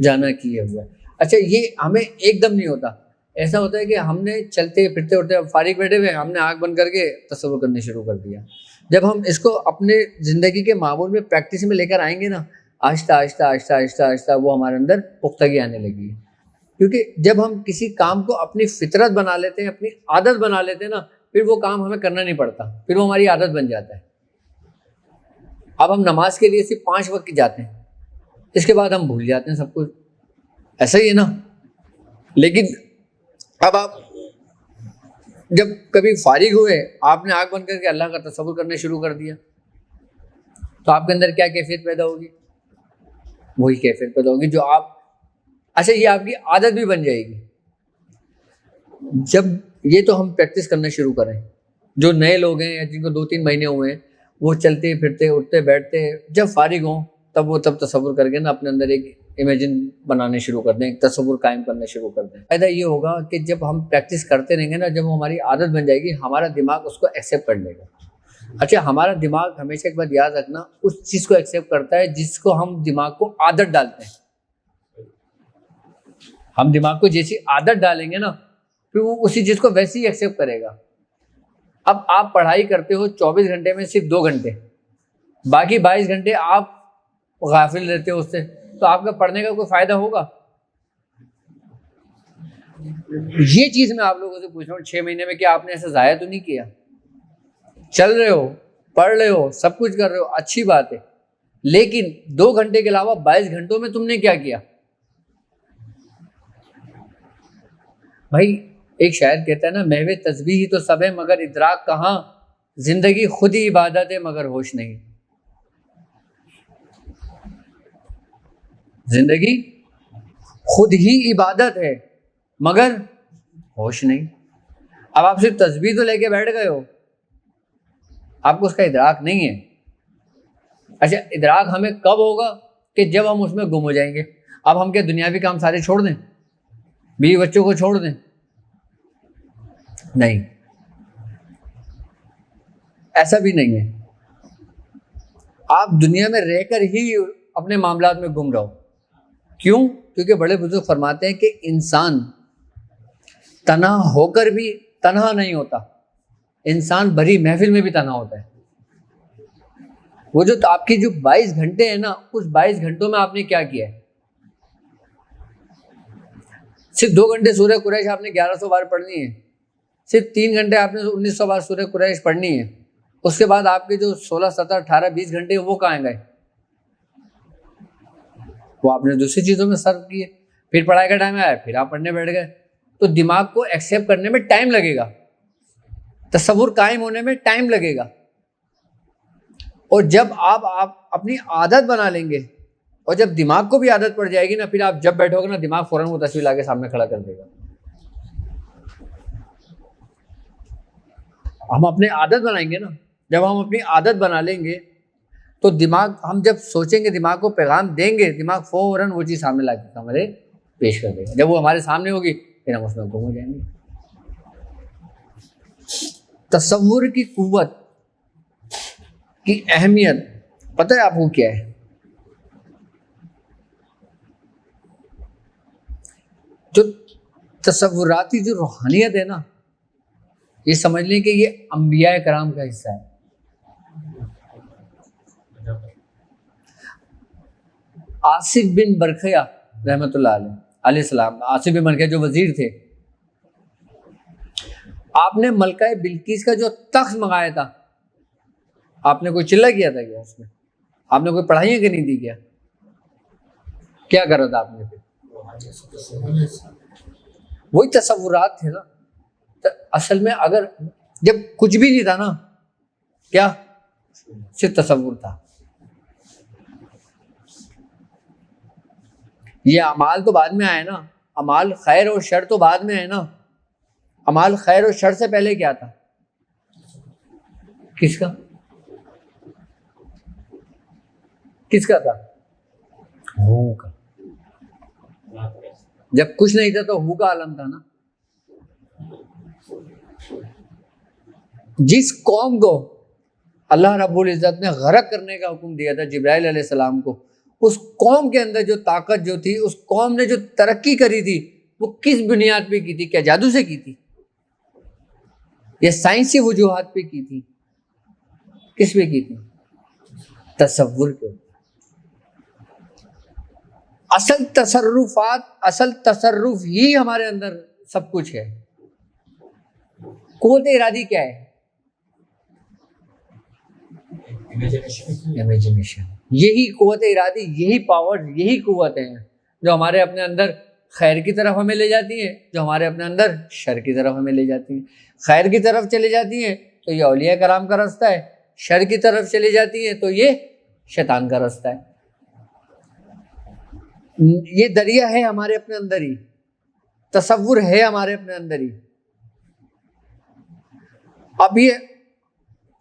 جانا کیے ہوئے. اچھا یہ ہمیں ایک دم نہیں ہوتا. ایسا ہوتا ہے کہ ہم نے چلتے پھرتے اٹھتے فارغ بیٹھے ہوئے ہم نے آنکھ بند کر کے تصور کرنے شروع کر دیا. جب ہم اس کو اپنے زندگی کے معمول میں پریکٹس میں لے کر آئیں گے نا, آہستہ آہستہ آہستہ آہستہ آہستہ وہ ہمارے اندر پختگی آنے لگی ہے. کیونکہ جب ہم کسی کام کو اپنی فطرت بنا لیتے ہیں, اپنی عادت بنا لیتے ہیں نا, پھر وہ کام ہمیں کرنا نہیں پڑتا, پھر وہ ہماری عادت بن جاتا ہے. اب ہم نماز کے لیے صرف 5 وقت کی جاتے ہیں, اس کے بعد ہم بھول جاتے ہیں سب کچھ. ایسا ہی ہے نا. لیکن اب آپ جب کبھی فارغ ہوئے, آپ نے آنکھ بند کر کے اللہ کا تصور کرنے شروع کر دیا, تو آپ کے اندر کیا کیفیت پیدا ہوگی؟ وہی کیفیت پیدا ہوگی جو آپ, اچھا یہ آپ کی عادت بھی بن جائے گی. جب یہ تو ہم پریکٹس کرنا شروع کریں, جو نئے لوگ ہیں یا جن کو 2-3 مہینے ہوئے ہیں وہ چلتے پھرتے اٹھتے بیٹھتے جب فارغ ہوں تب تصور کر کے نا اپنے اندر ایک امیجن بنانے شروع کر دیں, ایک تصور قائم کرنا شروع کر دیں. فائدہ یہ ہوگا کہ جب ہم پریکٹس کرتے رہیں گے نا, جب وہ ہماری عادت بن جائے گی, ہمارا دماغ اس کو ایکسیپٹ کر لے گا. اچھا ہمارا دماغ ہمیشہ ایک بات یاد رکھنا, اس چیز کو ایکسیپٹ کرتا ہے جس کو ہم دماغ کو عادت ڈالتے ہیں. ہم دماغ کو جیسی عادت ڈالیں گے نا پھر وہ اسی چیز کو ویسے ہی ایکسیپٹ کرے گا. اب آپ پڑھائی کرتے ہو 24 گھنٹے میں صرف 2 گھنٹے, باقی 22 گھنٹے آپ غافل رہتے ہو اس سے, تو آپ کا پڑھنے کا کوئی فائدہ ہوگا؟ یہ چیز میں آپ لوگوں سے پوچھ رہا ہوں, 6 مہینے میں کیا آپ نے ایسا ضائع تو نہیں کیا؟ چل رہے ہو, پڑھ رہے ہو, سب کچھ کر رہے ہو, اچھی بات ہے, لیکن 2 گھنٹے کے علاوہ 22 گھنٹوں میں تم نے کیا کیا؟ بھائی ایک شاعر کہتا ہے نا, محو تسبیح تو سب ہے مگر ادراک کہاں, زندگی خود ہی عبادت ہے مگر ہوش نہیں. زندگی خود ہی عبادت ہے مگر ہوش نہیں. اب آپ صرف تسبیح تو لے کے بیٹھ گئے ہو, آپ کو اس کا ادراک نہیں ہے. اچھا ادراک ہمیں کب ہوگا؟ کہ جب ہم اس میں گم ہو جائیں گے. اب ہم کیا دنیاوی کام سارے چھوڑ دیں, بیوی بچوں کو چھوڑ دیں؟ نہیں, ایسا بھی نہیں ہے. آپ دنیا میں رہ کر ہی اپنے معاملات میں گم رہو. کیوں؟ کیونکہ بڑے بزرگ فرماتے ہیں کہ انسان تنہا ہو کر بھی تنہا نہیں ہوتا, انسان بھری محفل میں بھی تنہا ہوتا ہے. وہ جو آپ کی جو 22 گھنٹے ہیں نا, اس 22 گھنٹوں میں آپ نے کیا کیا ہے؟ صرف 2 گھنٹے سورہ قریش آپ نے 1100 بار پڑھنی ہے, صرف 3 گھنٹے آپ نے 1900 بار سورہ قریش پڑھنی ہے. اس کے بعد آپ کے جو 16, 17, 18, 20 گھنٹے وہ کہاں گئے؟ وہ آپ نے دوسری چیزوں میں صرف کیے. پھر پڑھائی کا ٹائم آیا, پھر آپ پڑھنے بیٹھ گئے. تو دماغ کو ایکسیپٹ کرنے میں ٹائم لگے گا, تصور قائم ہونے میں ٹائم لگے گا. اور جب آپ اپنی عادت بنا لیں گے اور جب دماغ کو بھی عادت پڑ جائے گی نا, پھر آپ جب بیٹھو گے نا دماغ فوراً وہ تصویر لا کے سامنے کھڑا کر دے گا. ہم اپنے عادت بنائیں گے نا, جب ہم اپنی عادت بنا لیں گے تو دماغ, ہم جب سوچیں گے دماغ کو پیغام دیں گے, دماغ فوراً وہ چیز سامنے لا کے ہمارے پیش کر دے گا. جب وہ ہمارے سامنے ہوگی پھر ہم اس میں گم ہو جائیں گے. تصور کی قوت کی اہمیت پتہ ہے آپ کو کیا ہے؟ جو تصوراتی جو روحانیت ہے نا، یہ سمجھ لیں کہ یہ انبیاء کرام کا حصہ ہے. آصف بن برخیا رحمۃ اللہ علیہ السلام، آصف بن برخیا جو وزیر تھے، آپ نے ملکہ بلقیس کا جو تخت منگایا تھا، آپ نے کوئی چلہ کیا تھا کیا اس میں؟ آپ نے کوئی پڑھائیاں کرنی تھی کیا کرا تھا آپ نے پھر؟ وہی تصورات تھے نا. تو اصل میں اگر جب کچھ بھی نہیں تھا نا، کیا صرف تصور تھا. یہ اعمال تو بعد میں آئے نا، اعمال خیر اور شر تو بعد میں آئے نا. اعمال خیر اور شر سے پہلے کیا تھا؟ کس کا تھا؟ ہو کا. جب کچھ نہیں تھا تو ہو کا عالم تھا نا. جس قوم کو اللہ رب العزت نے غرق کرنے کا حکم دیا تھا جبرائیل علیہ السلام کو، اس قوم کے اندر جو طاقت جو تھی، اس قوم نے جو ترقی کری تھی، وہ کس بنیاد پہ کی تھی؟ کیا جادو سے کی تھی یا سائنسی وجوہات پہ کی تھی؟ کس پہ کی تھی؟ تصور کے. اصل تصرف ہی ہمارے اندر سب کچھ ہے. قوت ارادی کیا ہے؟ امیجنیشن. یہی قوت ارادی، یہی پاور، یہی قوتیں ہیں جو ہمارے اپنے اندر خیر کی طرف ہمیں لے جاتی ہیں، جو ہمارے اپنے اندر شر کی طرف ہمیں لے جاتی ہیں. خیر کی طرف چلے جاتی ہیں تو یہ اولیاء کرام کا رستہ ہے، شر کی طرف چلی جاتی ہیں تو یہ شیطان کا رستہ ہے. یہ دریا ہے ہمارے اپنے اندر ہی، تصور ہے ہمارے اپنے اندر ہی. اب یہ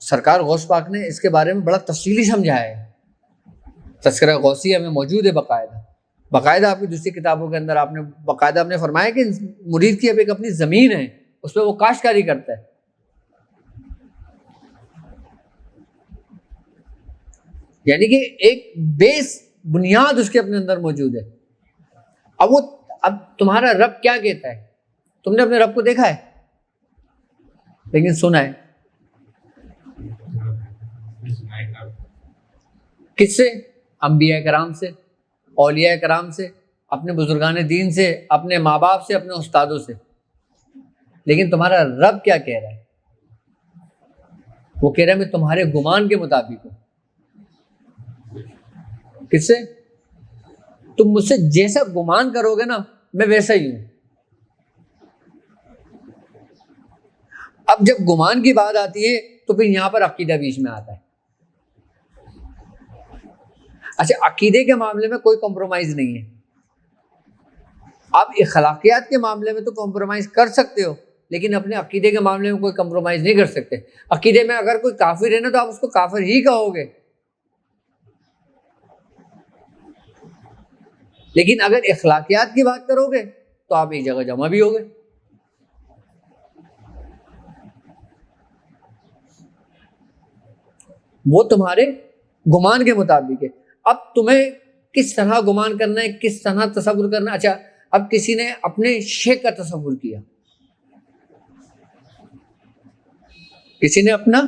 سرکار غوث پاک نے اس کے بارے میں بڑا تفصیلی سمجھایا ہے. تذکرہ غوثیہ میں موجود ہے باقاعدہ آپ کی دوسری کتابوں کے اندر آپ نے باقاعدہ آپ نے فرمایا کہ مرید کی اب ایک اپنی زمین ہے، اس پہ وہ کاشتکاری کرتا ہے. یعنی کہ ایک بیس بنیاد اس کے اپنے اندر موجود ہے. اب تمہارا رب کیا کہتا ہے؟ تم نے اپنے رب کو دیکھا ہے لیکن سنا ہے کس سے؟ انبیاء کرام سے، اولیاء کرام سے، اپنے بزرگان دین سے، اپنے ماں باپ سے، اپنے استادوں سے. لیکن تمہارا رب کیا کہہ رہا ہے؟ وہ کہہ رہا ہے میں تمہارے گمان کے مطابق ہوں. کس سے؟ تم مجھ سے جیسا گمان کرو گے نا میں ویسا ہی ہوں. اب جب گمان کی بات آتی ہے تو پھر یہاں پر عقیدہ بیچ میں آتا ہے. اچھا، عقیدے کے معاملے میں کوئی کمپرومائز نہیں ہے. آپ اخلاقیات کے معاملے میں تو کمپرومائز کر سکتے ہو، لیکن اپنے عقیدے کے معاملے میں کوئی کمپرومائز نہیں کر سکتے. عقیدے میں اگر کوئی کافر ہے نا تو آپ اس کو کافر ہی کہو گے، لیکن اگر اخلاقیات کی بات کرو گے تو آپ ایک جگہ جمع بھی ہوگے. وہ تمہارے گمان کے مطابق ہے. اب تمہیں کس طرح گمان کرنا ہے، کس طرح تصور کرنا ہے. اچھا، اب کسی نے اپنے شیخ کا تصور کیا، کسی نے اپنا.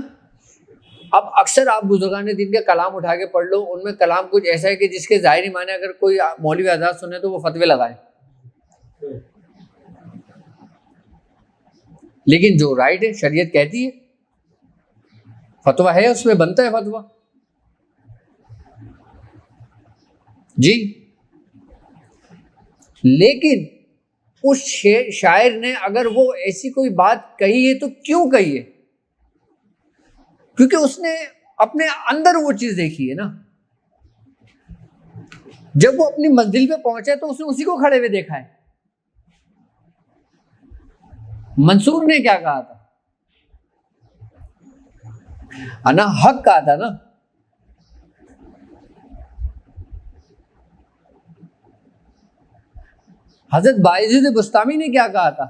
اب اکثر آپ بزرگان دین کے کلام اٹھا کے پڑھ لو، ان میں کلام کچھ ایسا ہے کہ جس کے ظاہری معنی اگر کوئی مولوی آزاد سنے تو وہ فتوے لگائے، لیکن جو رائٹ ہے شریعت کہتی ہے فتویٰ ہے، اس میں بنتا ہے فتویٰ. جی، لیکن اس شاعر نے اگر وہ ایسی کوئی بات کہی ہے تو کیوں کہی ہے؟ کیونکہ اس نے اپنے اندر وہ چیز دیکھی ہے نا. جب وہ اپنی منزل پہ پہنچا تو اس نے اسی کو کھڑے ہوئے دیکھا ہے. منصور نے کیا کہا تھا؟ انا حق کہا تھا نا. حضرت بایزید بستامی نے کیا کہا تھا؟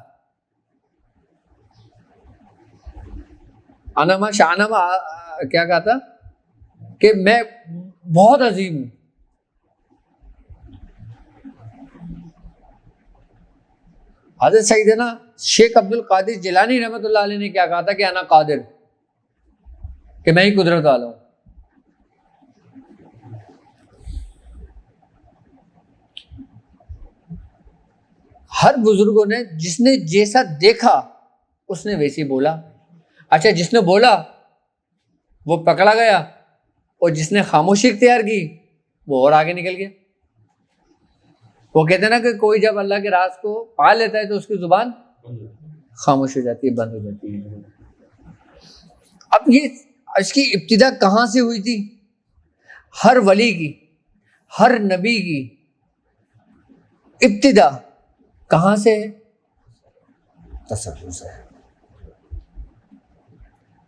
انما شانما کیا کہا تھا؟ کہ میں بہت عظیم ہوں. حضرت سیدنا شیخ عبد القادر جیلانی رحمۃ اللہ علیہ نے کیا کہا تھا کہ انا قادر، کہ میں ہی قدرت والا ہوں. ہر بزرگوں نے جس نے جیسا دیکھا اس نے ویسے بولا. اچھا جس نے بولا وہ پکڑا گیا اور جس نے خاموشی اختیار کی وہ اور آگے نکل گیا. وہ کہتے ہیں نا کہ کوئی جب اللہ کے راز کو پا لیتا ہے تو اس کی زبان خاموش ہو جاتی ہے، بند ہو جاتی ہے. اب یہ اس کی ابتدا کہاں سے ہوئی تھی؟ ہر ولی کی، ہر نبی کی ابتدا کہاں سے ہے؟ تصور سے،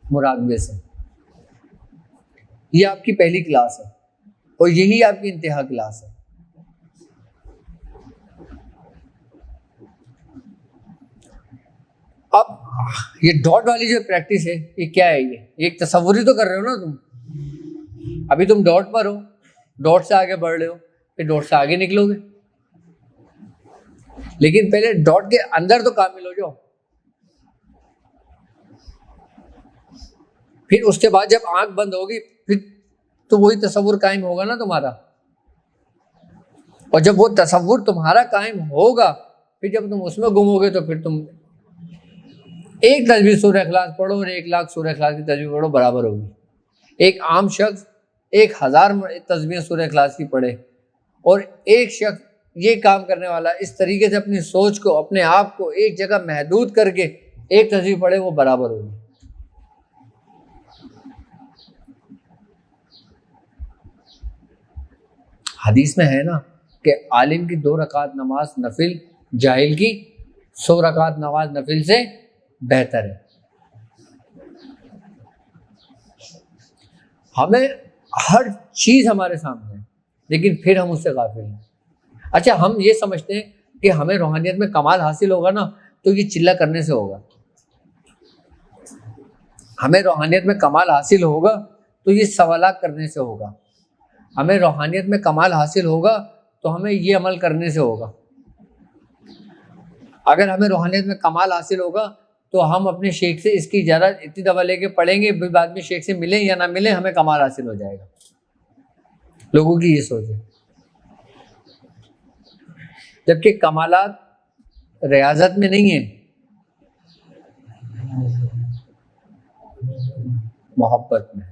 مراقبے سے. یہ آپ کی پہلی کلاس ہے اور یہی آپ کی انتہا کلاس ہے. اب یہ ڈاٹ والی جو پریکٹس ہے یہ کیا ہے؟ یہ ایک تصور ہی تو کر رہے ہو نا تم. ابھی تم ڈاٹ پر ہو، ڈاٹ سے آگے بڑھ رہے ہو، پھر ڈاٹ سے آگے نکلو گے، لیکن پہلے ڈاٹ کے اندر تو کامل ہو جاؤ. پھر اس کے بعد جب آنکھ بند ہوگی پھر تو وہی تصور قائم ہوگا نا تمہارا. اور جب وہ تصور تمہارا قائم ہوگا پھر جب تم اس میں گم ہوگے تو پھر تم ایک تسبیح سورہ اخلاص پڑھو اور 1,00,000 سورہ اخلاص کی تسبیح پڑھو برابر ہوگی. ایک عام شخص 1,000 تسبیح سورہ اخلاص کی پڑھے اور ایک شخص یہ کام کرنے والا اس طریقے سے اپنی سوچ کو، اپنے آپ کو ایک جگہ محدود کر کے ایک تسبیح پڑھے وہ برابر ہوگی. حدیث میں ہے نا کہ عالم کی 2 رکعت نماز نفل جاہل کی 100 رکعت نماز نفل سے بہتر ہے. ہمیں ہر چیز ہمارے سامنے ہے لیکن پھر ہم اس سے غافل ہیں. اچھا ہم یہ سمجھتے ہیں کہ ہمیں روحانیت میں کمال حاصل ہوگا نا تو یہ چلہ کرنے سے ہوگا. ہمیں روحانیت میں کمال حاصل ہوگا تو یہ سوالات کرنے سے ہوگا. ہمیں روحانیت میں کمال حاصل ہوگا تو ہمیں یہ عمل کرنے سے ہوگا. اگر ہمیں روحانیت میں کمال حاصل ہوگا تو ہم اپنے شیخ سے اس کی اجازت اتنی دفعہ لے کے پڑھیں گے، پھر بعد میں شیخ سے ملیں یا نہ ملیں ہمیں کمال حاصل ہو جائے گا. لوگوں کی یہ سوچ ہے. جبکہ کمالات ریاضت میں نہیں ہیں، محبت میں.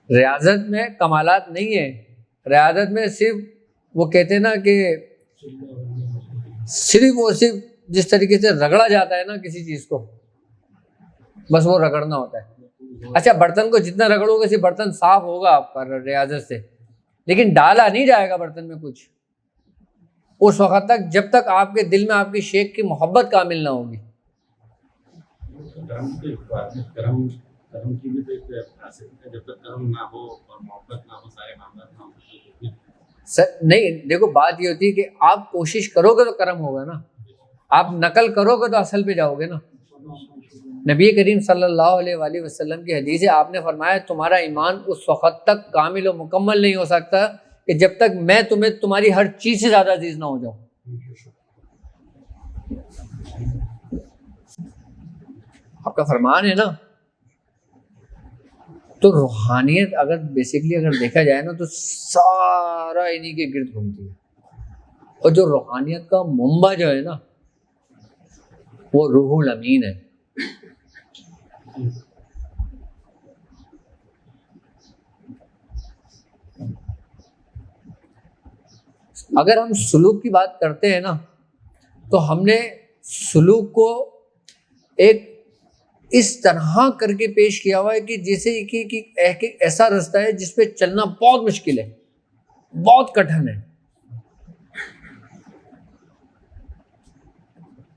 ریاضت میں کمالات نہیں ہیں. ریاضت میں صرف وہ کہتے ہیں نا کہ صرف اور صرف جس طریقے سے رگڑا جاتا ہے نا کسی چیز کو، بس وہ رگڑنا ہوتا ہے. اچھا برتن کو جتنا رگڑو گے صرف برتن صاف ہوگا آپ کا ریاضت سے، لیکن ڈالا نہیں جائے گا برتن میں کچھ اس وقت تک جب تک آپ کے دل میں آپ کی شیخ کی محبت کامل نہ ہوگی. کرم کی بھی تو ایک جب تک کرم نہ ہو اور محبت نہ ہو، سارے معاملات نہ ہو سر نہیں. دیکھو بات یہ ہوتی ہے کہ آپ کوشش کرو گے تو کرم ہوگا نا، آپ نقل کرو گے تو اصل پہ جاؤ گے نا. نبی کریم صلی اللہ علیہ وآلہ وسلم کی حدیث ہے، آپ نے فرمایا تمہارا ایمان اس وقت تک کامل و مکمل نہیں ہو سکتا کہ جب تک میں تمہیں تمہاری ہر چیز سے زیادہ عزیز نہ ہو جاؤں. آپ کا فرمان ہے نا. تو روحانیت اگر بیسیکلی اگر دیکھا جائے نا تو سارا انہی کے گرد گھومتی ہے. اور جو روحانیت کا منبع جو ہے نا وہ روح الامین ہے. اگر ہم سلوک کی بات کرتے ہیں نا تو ہم نے سلوک کو ایک اس طرح کر کے پیش کیا ہوا ہے کہ جیسے کہ ایک ایسا رستہ ہے جس پہ چلنا بہت مشکل ہے، بہت کٹھن ہے.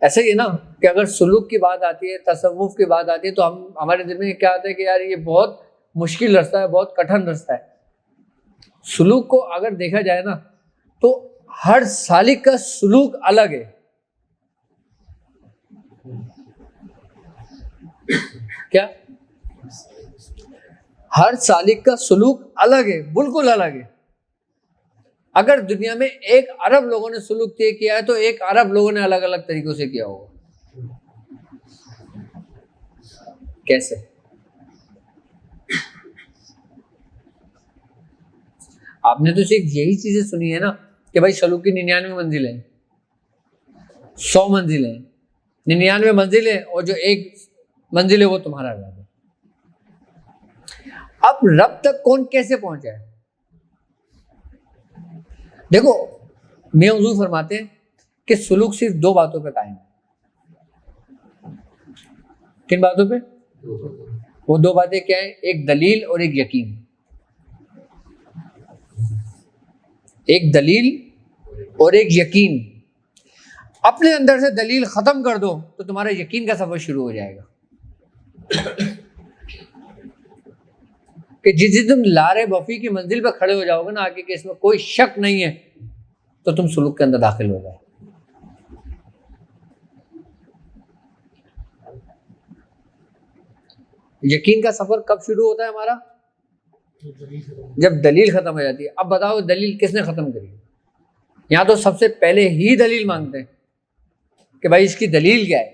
ایسے ہی نا کہ اگر سلوک کی بات آتی ہے، تصوف کی بات آتی ہے تو ہمارے دل میں کیا آتا ہے کہ یار یہ بہت مشکل رستہ ہے، بہت کٹھن رستہ ہے. سلوک کو اگر دیکھا جائے نا تو ہر سالک کا سلوک الگ ہے. کیا ہر سالک کا سلوک الگ ہے، بالکل الگ ہے. اگر دنیا میں 1 ارب لوگوں نے سلوک طے کیا ہے تو 1 ارب لوگوں نے الگ الگ طریقوں سے کیا ہوگا. کیسے؟ آپ نے تو صرف یہی چیزیں سنی ہے نا کہ بھائی سلوک کی 99 منزلیں، 100 منزلیں، 99 منزلیں، اور جو 1 منزل ہے وہ تمہارا رب ہے. اب رب تک کون کیسے پہنچا ہے؟ دیکھو میاں حضور فرماتے ہیں کہ سلوک صرف 2 باتوں پہ قائم ہے. کن باتوں پہ؟ وہ 2 باتیں کیا ہیں؟ ایک دلیل اور ایک یقین. ایک دلیل اور ایک یقین. اپنے اندر سے دلیل ختم کر دو تو تمہارا یقین کا سفر شروع ہو جائے گا کہ جس دن تم لارے بفی کی منزل پہ کھڑے ہو جاؤ گے نا آگے کہ اس میں کوئی شک نہیں ہے، تو تم سلوک کے اندر داخل ہو جائے. یقین کا سفر کب شروع ہوتا ہے ہمارا؟ جب دلیل ختم ہو جاتی ہے. اب بتاؤ دلیل کس نے ختم کری؟ یہاں تو سب سے پہلے ہی دلیل مانگتے ہیں کہ بھائی اس کی دلیل کیا ہے.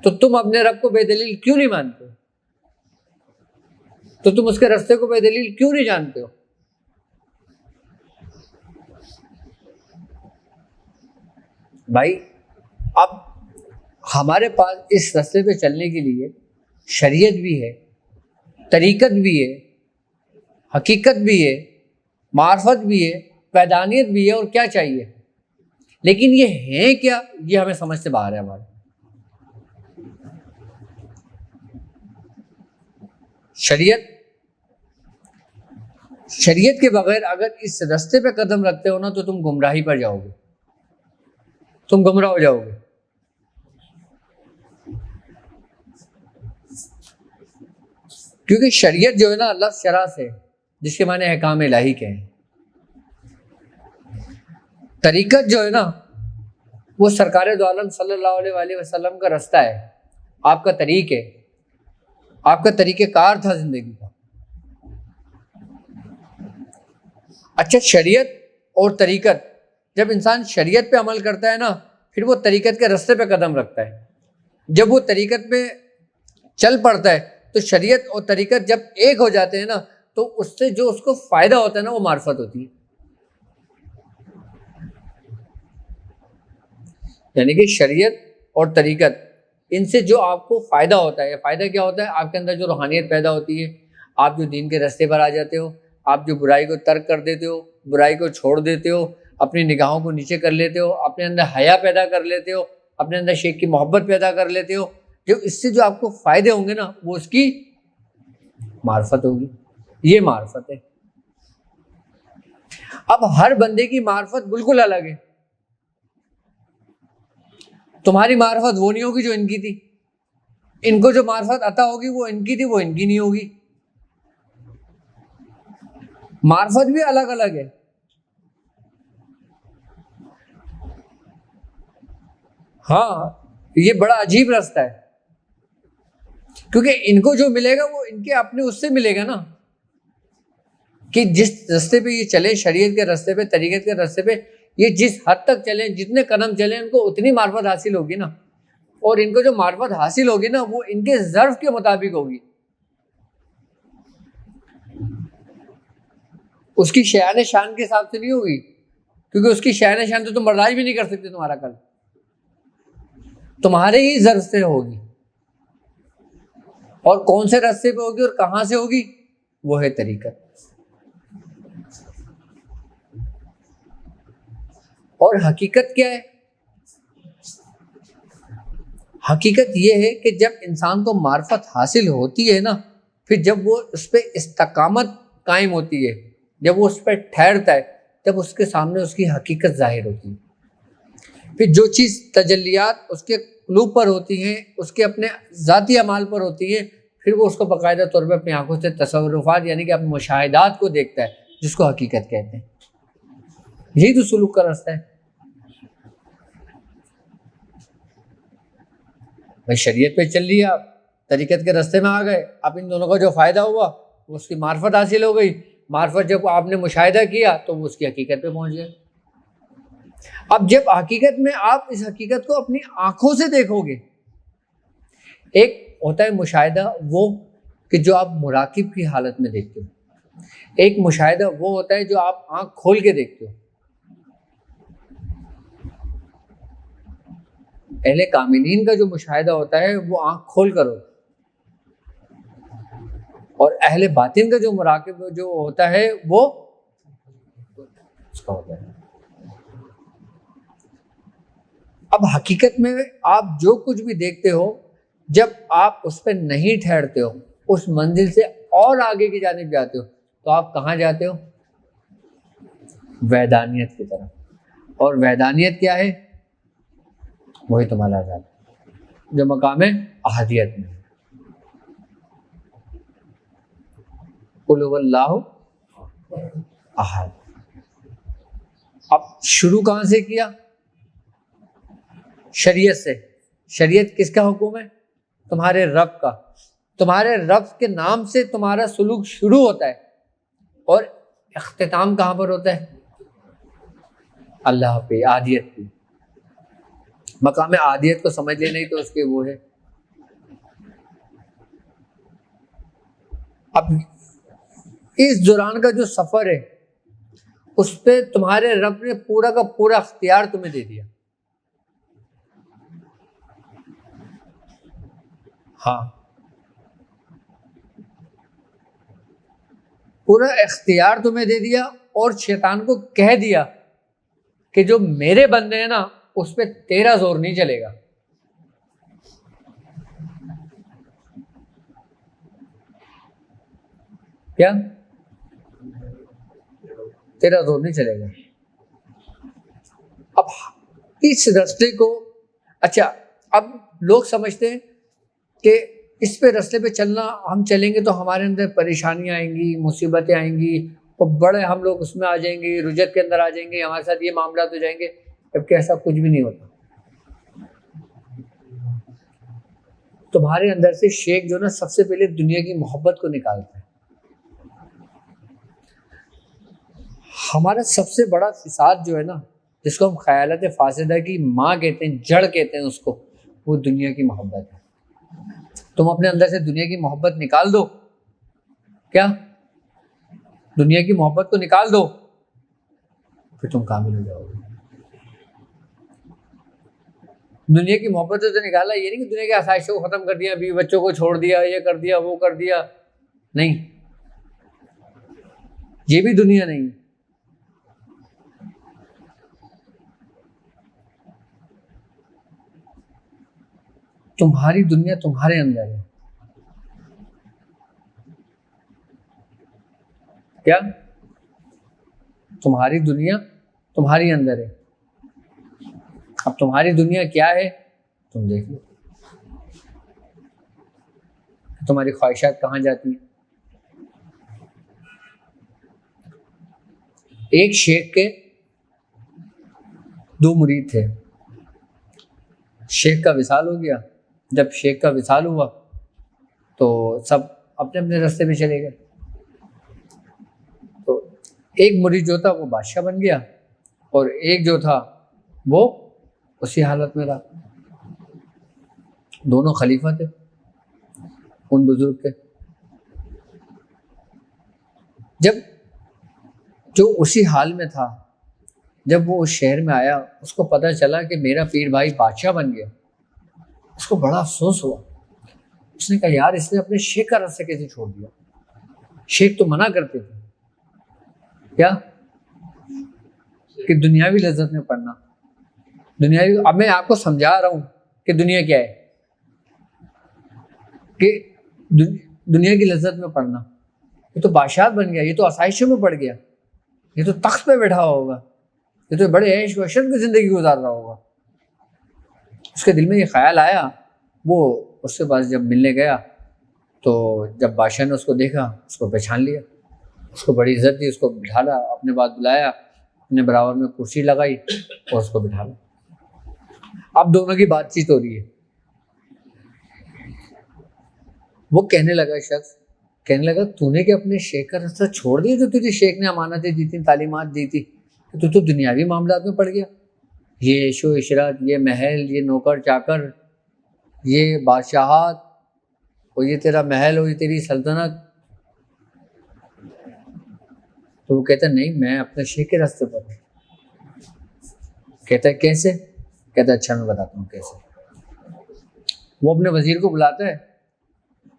تو تم اپنے رب کو بے دلیل کیوں نہیں مانتے؟ تو تم اس کے رستے کو بے دلیل کیوں نہیں جانتے ہو؟ بھائی اب ہمارے پاس اس رستے پہ چلنے کے لیے شریعت بھی ہے، طریقت بھی ہے، حقیقت بھی ہے، معرفت بھی ہے، پیدانیت بھی ہے، اور کیا چاہیے. لیکن یہ ہے کیا؟ یہ ہمیں سمجھ سے باہر ہے ہمارے. شریعت کے بغیر اگر اس رستے پہ قدم رکھتے ہو نا تو تم گمراہی پر جاؤ گے، تم گمراہ ہو جاؤ گے. کیونکہ شریعت جو ہے نا لفظ شرع سے، جس کے معنی احکام الہی کے ہیں. طریقت جو ہے نا وہ سرکار دو عالم صلی اللہ علیہ وآلہ وسلم کا رستہ ہے، آپ کا طریق ہے، آپ کا طریقہ کار تھا زندگی کا. اچھا شریعت اور طریقت، جب انسان شریعت پہ عمل کرتا ہے نا پھر وہ طریقت کے رستے پہ قدم رکھتا ہے. جب وہ طریقت پہ چل پڑتا ہے تو شریعت اور طریقت جب ایک ہو جاتے ہیں نا تو اس سے جو اس کو فائدہ ہوتا ہے نا وہ معرفت ہوتی ہے. یعنی کہ شریعت اور طریقت، ان سے جو آپ کو فائدہ ہوتا ہے، فائدہ کیا ہوتا ہے؟ آپ کے اندر جو روحانیت پیدا ہوتی ہے، آپ جو دین کے راستے پر آ جاتے ہو، آپ جو برائی کو ترک کر دیتے ہو، برائی کو چھوڑ دیتے ہو، اپنی نگاہوں کو نیچے کر لیتے ہو، اپنے اندر حیا پیدا کر لیتے ہو، اپنے اندر شیخ کی محبت پیدا کر لیتے ہو. جو اس سے جو آپ کو فائدے ہوں گے نا وہ اس کی معرفت ہوگی. یہ معرفت ہے. اب ہر بندے کی معرفت بالکل الگ ہے. تمہاری معرفت وہ نہیں ہوگی جو ان کی تھی، ان کو جو معرفت عطا ہوگی وہ ان کی تھی، وہ ان کی نہیں ہوگی. معرفت بھی الگ الگ ہے. ہاں یہ بڑا عجیب راستہ ہے، کیونکہ ان کو جو ملے گا وہ ان کے اپنے اس سے ملے گا نا، کہ جس راستے پہ یہ چلے، شریعت کے راستے پہ، طریقت کے راستے پہ یہ جس حد تک چلیں، جتنے قدم چلیں، ان کو اتنی معرفت حاصل ہوگی نا. اور ان کو جو معرفت حاصل ہوگی نا وہ ان کے ظرف کے مطابق ہوگی، اس کی شان شان کے حساب سے نہیں ہوگی. کیونکہ اس کی شان شان تو تم برداشت بھی نہیں کر سکتے، تمہارا کل تمہارے ہی ظرف سے ہوگی. اور کون سے راستے پہ ہوگی اور کہاں سے ہوگی؟ وہ ہے طریقت. اور حقیقت کیا ہے؟ حقیقت یہ ہے کہ جب انسان کو معرفت حاصل ہوتی ہے نا پھر جب وہ اس پہ استقامت قائم ہوتی ہے، جب وہ اس پہ ٹھہرتا ہے، تب اس کے سامنے اس کی حقیقت ظاہر ہوتی ہے. پھر جو چیز تجلیات اس کے قلوب پر ہوتی ہیں، اس کے اپنے ذاتی اعمال پر ہوتی ہے، پھر وہ اس کو باقاعدہ طور پہ اپنی آنکھوں سے تصورات یعنی کہ اپنے مشاہدات کو دیکھتا ہے، جس کو حقیقت کہتے ہیں. یہی تو سلوک کا راستہ ہے. بھائی شریعت پہ چل لیے آپ، طریقت کے راستے میں آ گئے. اب ان دونوں کا جو فائدہ ہوا وہ اس کی معرفت حاصل ہو گئی. معرفت جب آپ نے مشاہدہ کیا تو وہ اس کی حقیقت پہ پہنچ گئے. اب جب حقیقت میں آپ اس حقیقت کو اپنی آنکھوں سے دیکھو گے، ایک ہوتا ہے مشاہدہ وہ کہ جو آپ مراقب کی حالت میں دیکھتے ہو، ایک مشاہدہ وہ ہوتا ہے جو آپ آنکھ کھول کے دیکھتے ہو. اہل کاملین کا جو مشاہدہ ہوتا ہے وہ آنکھ کھول کر ہوتا ہے، اور اہل باطن کا جو مراقب جو ہوتا ہے وہ اس کا ہوتا ہے. اب حقیقت میں آپ جو کچھ بھی دیکھتے ہو، جب آپ اس پہ نہیں ٹھہرتے ہو، اس منزل سے اور آگے کی جانب جاتے ہو، تو آپ کہاں جاتے ہو؟ وحدانیت کی طرف. اور وحدانیت کیا ہے؟ وہی تمہارا ذات ہے جو مقام احدیت میں. قل هو اللہ احد. اب شروع کہاں سے کیا؟ شریعت سے. شریعت کس کا حکم ہے؟ تمہارے رب کا. تمہارے رب کے نام سے تمہارا سلوک شروع ہوتا ہے اور اختتام کہاں پر ہوتا ہے؟ اللہ پہ، عادیت پہ. مقام عادیت کو سمجھ لے نہیں تو اس کے وہ ہے. اب اس دوران کا جو سفر ہے اس پہ تمہارے رب نے پورا کا پورا اختیار تمہیں دے دیا. ہاں، پورا اختیار تمہیں دے دیا اور شیطان کو کہہ دیا کہ جو میرے بندے ہیں نا اس پہ تیرا زور نہیں چلے گا. کیا؟ تیرا زور نہیں چلے گا. اب اس راستے کو، اچھا اب لوگ سمجھتے ہیں کہ اس پہ راستے پہ چلنا، ہم چلیں گے تو ہمارے اندر پریشانیاں آئیں گی، مصیبتیں آئیں گی، اور بڑے ہم لوگ اس میں آ جائیں گے، رجت کے اندر آ جائیں گے، ہمارے ساتھ یہ معاملات ہو جائیں گے. جبکہ ایسا کچھ بھی نہیں ہوتا. تمہارے اندر سے شیخ جو نا سب سے پہلے دنیا کی محبت کو نکالتا ہے. ہمارا سب سے بڑا فساد جو ہے نا، جس کو ہم خیالات فاسدہ کی ماں کہتے ہیں، جڑ کہتے ہیں اس کو، وہ دنیا کی محبت ہے. تم اپنے اندر سے دنیا کی محبت نکال دو. کیا؟ دنیا کی محبت کو نکال دو، پھر تم کامل ہو جاؤ گے. دنیا کی محبت سے تو نکالا یہ نہیں کہ دنیا کی آسائشوں کو ختم کر دیا، بیوی بچوں کو چھوڑ دیا، یہ کر دیا وہ کر دیا. نہیں، یہ بھی دنیا نہیں. تمہاری دنیا تمہارے اندر ہے. کیا؟ تمہاری دنیا تمہاری اندر ہے. اب تمہاری دنیا کیا ہے تم دیکھ لو. تمہاری خواہشات کہاں جاتی ہیں؟ ایک شیخ کے 2 مرید تھے. شیخ کا وصال ہو گیا. جب شیخ کا وصال ہوا تو سب اپنے اپنے راستے پہ چلے گئے. تو ایک مرید جو تھا وہ بادشاہ بن گیا اور ایک جو تھا وہ اسی حالت میں رہا. دونوں خلیفہ تھے ان بزرگ کے. جب جو اسی حال میں تھا، جب وہ اس شہر میں آیا، اس کو پتہ چلا کہ میرا پیر بھائی بادشاہ بن گیا. اس کو بڑا افسوس ہوا. اس نے کہا یار اس نے اپنے شیخ کا راستہ کیسے چھوڑ دیا؟ شیخ تو منع کرتے تھے. کیا؟ کہ دنیاوی لذت میں پڑنا. دنیاوی، اب میں آپ کو سمجھا رہا ہوں کہ دنیا کیا ہے. کہ دنیا کی لذت میں پڑنا، یہ تو بادشاہ بن گیا، یہ تو آسائشوں میں پڑ گیا، یہ تو تخت پہ بیٹھا ہوگا، یہ تو بڑے عیش و عشرت کی زندگی گزار رہا ہوگا. اس کے دل میں یہ خیال آیا. وہ اس کے پاس جب ملنے گیا تو جب بادشاہ نے اس کو دیکھا، اس کو پہچان لیا، اس کو بڑی عزت دی، اس کو بٹھالا، اپنے پاس بلایا، اپنے برابر میں کرسی لگائی اور اس کو بٹھالا. اب دونوں کی بات چیت ہو رہی ہے. وہ کہنے لگا شخص کہنے لگا تو نے کہ اپنے شیخ کا راستہ چھوڑ دیا جو تجھے شیخ نے امانتیں دی تھیں, تعلیمات دی تھی, کہ تو دنیاوی معاملات میں پڑ گیا. یہ عیش و عشرت, یہ محل, یہ نوکر چاکر, یہ بادشاہت, اور یہ تیرا محل اور یہ تیری سلطنت. تو وہ کہتا ہے نہیں, میں اپنے شیخ کے راستے پر ہوں. کہتا ہے کیسے؟ کہتا ہے اچھا میں بتاتا ہوں کیسے. وہ اپنے وزیر کو بلاتا ہے,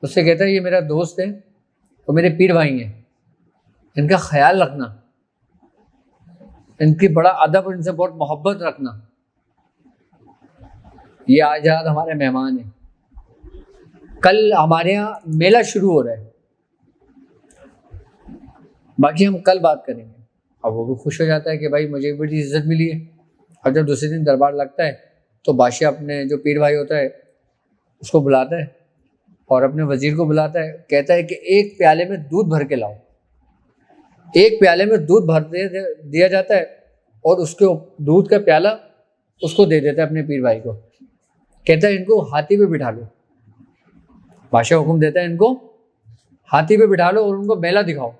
اس سے کہتا ہے یہ میرا دوست ہے اور میرے پیر بھائی ہیں, ان کا خیال رکھنا, ان کی بڑا ادب اور ان سے بہت محبت رکھنا. یہ آج رات ہمارے مہمان ہیں, کل ہمارے یہاں میلہ شروع ہو رہا ہے, باقی ہم کل بات کریں گے. اب وہ بھی خوش ہو جاتا ہے کہ بھائی مجھے بھی بڑی عزت ملی ہے. اور جب دوسرے دن دربار لگتا ہے تو بادشاہ اپنے جو پیر بھائی ہوتا ہے اس کو بلاتا ہے اور اپنے وزیر کو بلاتا ہے, کہتا ہے کہ ایک پیالے میں دودھ بھر کے لاؤ. ایک پیالے میں دودھ بھر دیا جاتا ہے اور اس کے دودھ کا پیالہ اس کو دے دیتا ہے اپنے پیر بھائی کو. کہتا ہے ان کو ہاتھی پہ بٹھا لو. بادشاہ حکم دیتا ہے ان کو ہاتھی پہ بٹھا لو اور ان کو میلہ دکھاؤ.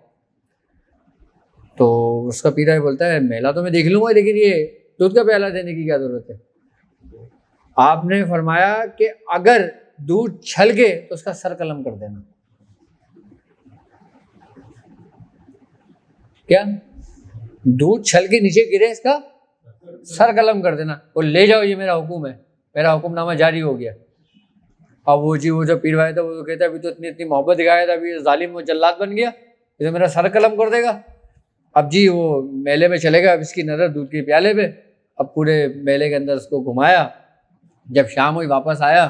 تو اس کا پیر بھائی بولتا ہے میلہ تو میں دیکھ لوں گا, لیکن یہ دودھ کا پیالہ دینے کی کیا ضرورت ہے؟ آپ نے فرمایا کہ اگر دودھ چھل گئے تو اس کا سر قلم کر دینا. کیا دودھ چھل کے نیچے گرے اس کا سر قلم کر دینا, اور لے جاؤ یہ میرا حکم ہے, میرا حکم نامہ جاری ہو گیا. اب وہ جو پیر بھائی تھا وہ کہتا ہے ابھی تو اتنی محبت دکھایا تھا, ابھی ظالم و جلاد بن گیا, یہ تو میرا سر قلم کر دے گا. اب جی وہ میلے میں چلے گا, اب اس کی نظر دودھ کے پیالے پہ. اب پورے میلے کے اندر اس کو گھمایا. جب شام ہوئی واپس آیا,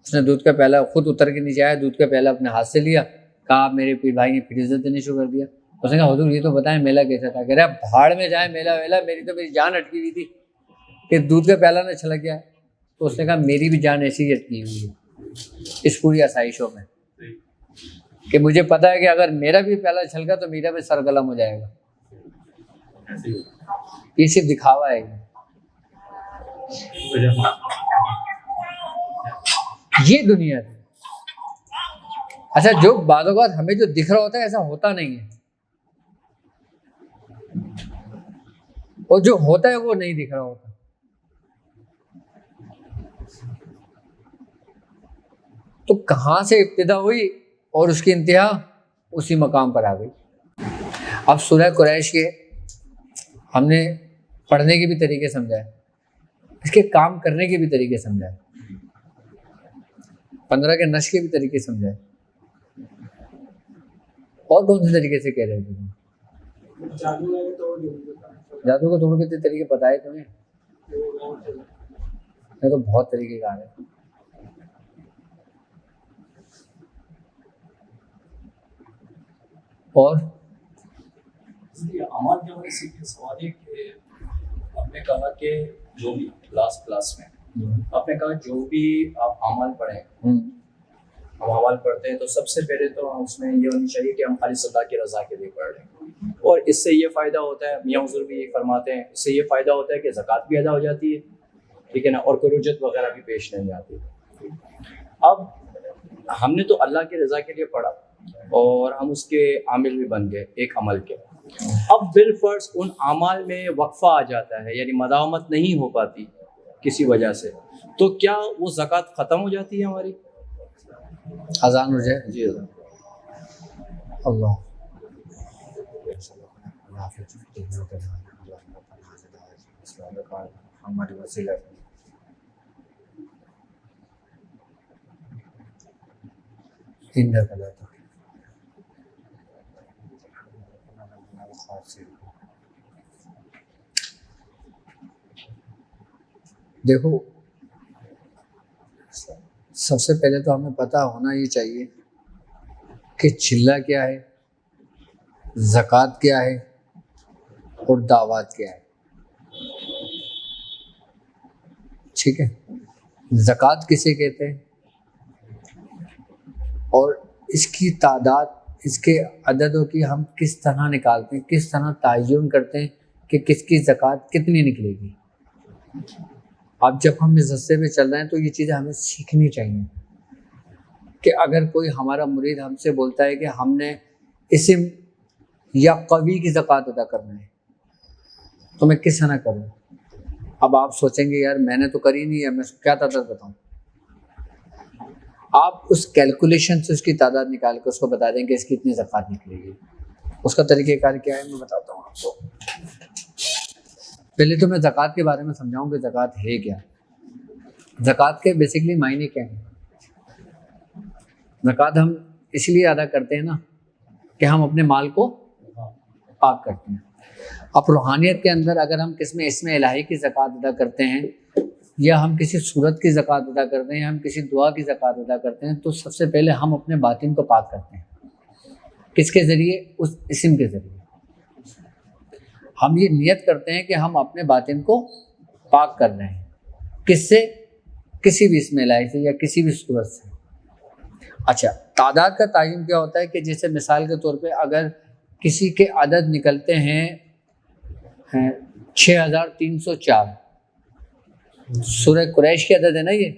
اس نے دودھ کا پیالہ خود اتر کے نیچے آیا, دودھ کا پیالہ اپنے ہاتھ سے لیا, کہا آپ میرے پیر بھائی نے پھر عزت دینے شروع کر دیا. اس نے کہا حضور یہ تو بتائیں میلہ کیسا تھا؟ کہہ رہا بھاڑ میں جائے میلہ ویلہ, میری جان اٹکی ہوئی تھی کہ دودھ کا پیالہ نہ چھلک گیا. تو اس نے کہا میری بھی جان ایسی ہی اٹکی ہوئی ہے اس پوری آسائشوں میں, کہ مجھے پتا ہے کہ اگر میرا بھی پیالہ چھلکا تو میرا بھی سر قلم ہو جائے گا. یہ صرف دکھاوا ہے, یہ دنیا ہے. اچھا جو بعض اوقات ہمیں جو دکھ رہا ہوتا ہے ایسا ہوتا نہیں ہے, اور جو ہوتا ہے وہ نہیں دکھ رہا ہوتا. تو کہاں سے ابتدا ہوئی اور اس کی انتہا اسی مقام پر آ گئی. اب سورہ قریش کے ہم نے پڑھنے کے بھی طریقے سمجھائے, اس کے کام کرنے کے بھی طریقے سمجھائے, 15 کے نشر کے بھی طریقے سمجھائے. اور کون سے طریقے سے کہہ رہے تھے؟ جادو کو توڑ کے طریقے بتائے تمہیں, میں تو بہت طریقے کا ہے. اور اعمال کے حوالے سے یہ سوال ہے کہ آپ نے کہا کہ جو بھی کلاس میں آپ نے کہا جو بھی آپ اعمال پڑھیں, ہم اعمال پڑھتے ہیں تو سب سے پہلے تو ہم اس میں یہ ہونی چاہیے کہ ہم خالص اللہ کی رضا کے لیے پڑھ رہے ہیں. اور اس سے یہ فائدہ ہوتا ہے, میاں حضور بھی یہ فرماتے ہیں, اس سے یہ فائدہ ہوتا ہے کہ زکوٰۃ بھی ادا ہو جاتی ہے, ٹھیک ہے نا, اور کوئی رجت وغیرہ بھی پیش نہیں آتی. اب ہم نے تو اللہ کی رضا کے لیے پڑھا اور ہم اس کے عامل بھی بن گئے ایک عمل کے. اب بالفرض ان اعمال میں وقفہ آ جاتا ہے, یعنی مداومت نہیں ہو پاتی کسی وجہ سے, تو کیا وہ زکوٰۃ ختم ہو جاتی ہے ہماری؟ اذان ہو جائے جی اللہ ہماری وسیلہ دیکھو, سب سے پہلے تو ہمیں پتہ ہونا یہ چاہیے کہ چلہ کیا ہے, زکوٰۃ کیا ہے اور دعوات کیا ہے. ٹھیک ہے, زکوٰۃ کسے کہتے ہیں اور اس کی تعداد, اس کے عددوں کی ہم کس طرح نکالتے ہیں, کس طرح تعین کرتے ہیں کہ کس کی زکوٰۃ کتنی نکلے گی. اب جب ہم اس رستے پہ چل رہے ہیں تو یہ چیزیں ہمیں سیکھنی چاہیے کہ اگر کوئی ہمارا مرید ہم سے بولتا ہے کہ ہم نے اسم یا قوی کی زکوٰۃ ادا کرنا ہے تو میں کس طرح کروں؟ اب آپ سوچیں گے یار میں نے تو کری نہیں ہے، میں اس کو کیا تعداد بتاؤں؟ آپ اس کیلکولیشن سے اس کی تعداد نکال کے اس کو بتا دیں کہ اس کی اتنی زکوٰۃ نکلے گی۔ اس کا طریقہ کار کیا ہے میں بتاتا ہوں آپ کو۔ پہلے تو میں زکوٰۃ کے بارے میں سمجھاؤں کہ زکوٰۃ ہے کیا۔ زکوٰۃ کے بیسکلی معنی کیا ہیں؟ زکوٰۃ ہم اس لیے ادا کرتے ہیں نا کہ ہم اپنے مال کو پاک کرتے ہیں۔ اب روحانیت کے اندر اگر ہم اسم الہی کی زکوٰۃ ادا کرتے ہیں یا ہم کسی صورت کی زکوٰۃ ادا کرتے ہیں یا ہم کسی دعا کی زکوٰۃ ادا کرتے ہیں تو سب سے پہلے ہم اپنے باطن کو پاک کرتے ہیں۔ کس کے ذریعے؟ اس اسم کے ذریعے۔ ہم یہ نیت کرتے ہیں کہ ہم اپنے باطن کو پاک کر رہے ہیں۔ کس سے؟ کسی بھی اسم الہی سے یا کسی بھی صورت سے۔ اچھا، تعداد کا تعین کیا ہوتا ہے کہ جیسے مثال کے طور پہ اگر کسی کے عدد نکلتے ہیں 6304، سورہ قریش کے عدد ہے نا یہ۔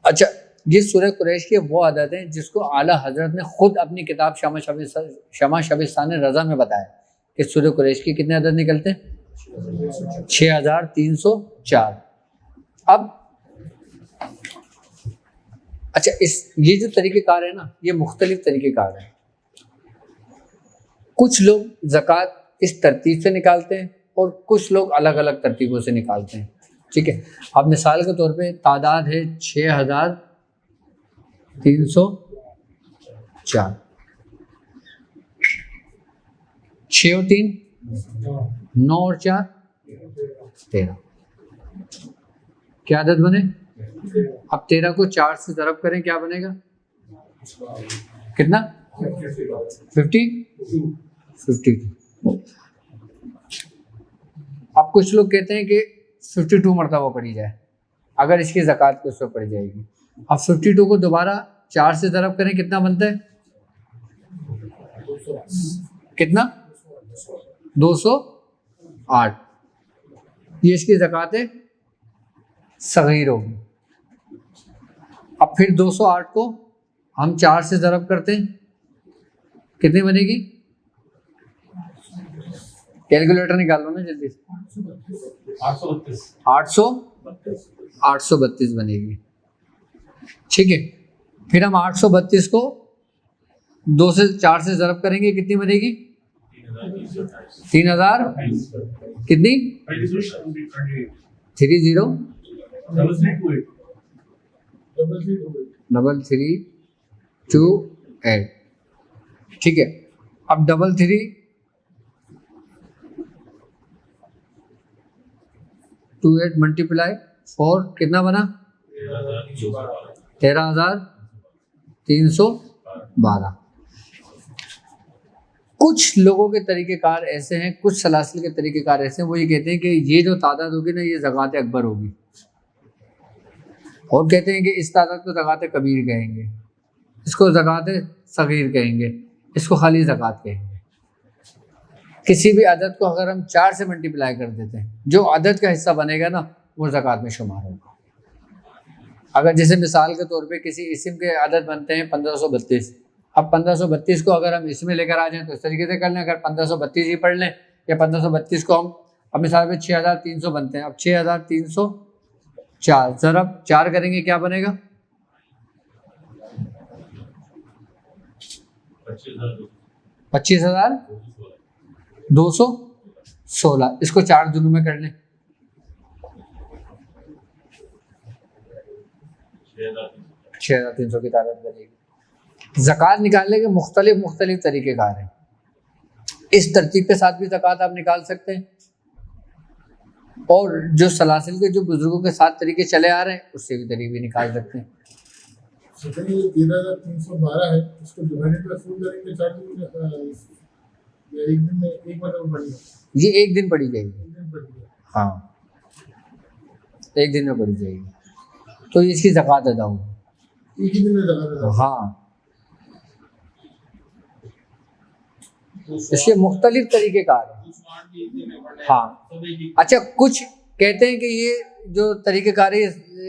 اچھا، یہ سورہ قریش کے وہ عدد ہیں جس کو اعلیٰ حضرت نے خود اپنی کتاب شمع شبستان رضا میں بتایا کہ سورہ قریش کے کتنے عدد نکلتے ہیں؟ 6304۔ اب اچھا، یہ جو طریقہ کار ہے نا یہ مختلف طریقہ کار ہیں۔ کچھ لوگ زکوٰۃ اس ترتیب سے نکالتے ہیں اور کچھ لوگ الگ الگ ترتیبوں سے نکالتے ہیں، ٹھیک ہے۔ اب مثال کے طور پہ تعداد ہے 6304، 6 اور 3 9 اور 4 13، کیا عدد بنے؟ اب 13 کو 4 سے ضرب کریں کیا بنے گا؟ کتنا؟ 52۔ اب کچھ لوگ کہتے ہیں کہ 52 مرتبہ پڑھی جائے اگر اس کی زکوٰۃ کو اس پہ پڑھی جائے گی۔ اب 52 کو دوبارہ 4 سے ضرب کریں کتنا بنتا ہے؟ کتنا؟ 208۔ یہ اس کی زکوٰۃ صغیر ہوگی۔ اب پھر 208 کو ہم 4 سے ضرب کرتے ہیں کتنی بنے گی؟ کیلکولیٹر نکال لو نا جلدی سے۔ 832 بنے گی، ٹھیک ہے۔ پھر ہم 832 کو 2 سے 4 سے ضرب کریں گے کتنی بنے گی؟ 3000 کتنی؟ 30328، ٹھیک ہے۔ اب 3328 ملٹیپلائی 4 کتنا بنا؟ 13312۔ کچھ لوگوں کے طریقہ کار ایسے ہیں، کچھ سلاسل کے طریقہ کار ایسے ہیں، وہ یہ کہتے ہیں کہ یہ جو تعداد ہوگی نا یہ زکوٰۃ اکبر ہوگی، اور کہتے ہیں کہ اس تعداد کو زکوٰۃ کبیر کہیں گے، اس کو زکوٰۃ صغیر کہیں گے، اس کو خالی زکوٰۃ کہیں گے۔ کسی بھی عدد کو اگر ہم 4 سے ملٹیپلائی کر دیتے ہیں جو عدد کا حصہ بنے گا نا وہ زکوٰۃ میں شمار ہوگا۔ اگر جیسے مثال کے طور پہ کسی اسم کے عدد بنتے ہیں 1532، اب 1532 کو اگر ہم اس میں لے کر آ جائیں تو اس طریقے سے کر لیں، اگر 1532 ہی پڑھ لیں یا 1532 کو ہم اب مثال پہ 6300 بنتے ہیں، اب 6304 ضرب 4 کریں گے کیا بنے گا؟ 25216۔ اس کو 4 دنوں میں کر لیں، 6300 کی تعداد بنے گی۔ زکوٰۃ نکالنے کے مختلف طریقے کار ہیں۔ اس ترتیب کے ساتھ بھی زکوٰۃ آپ نکال سکتے ہیں، اور جو سلاسل کے جو بزرگوں کے ساتھ طریقے چلے آ رہے ہیں اس سے بھی طریقے نکال سکتے ہیں۔ 13,312 ہے، اس کو ڈیوائڈڈ بائی 4 کریں گے 4 دن یا ایک دن میں ایک مرتبہ پڑھی گی؟ یہ ایک دن پڑھی جائے گی، ہاں ایک دن میں پڑھی جائے گی، تو اس کی زکوٰۃ ادا ہوگی ایک ہی دن میں زکوٰۃ ادا ہوگی۔ ہاں، اس کے مختلف طریقے کار ہیں۔ ہاں، اچھا کچھ کہتے ہیں کہ یہ جو طریقہ کار ہے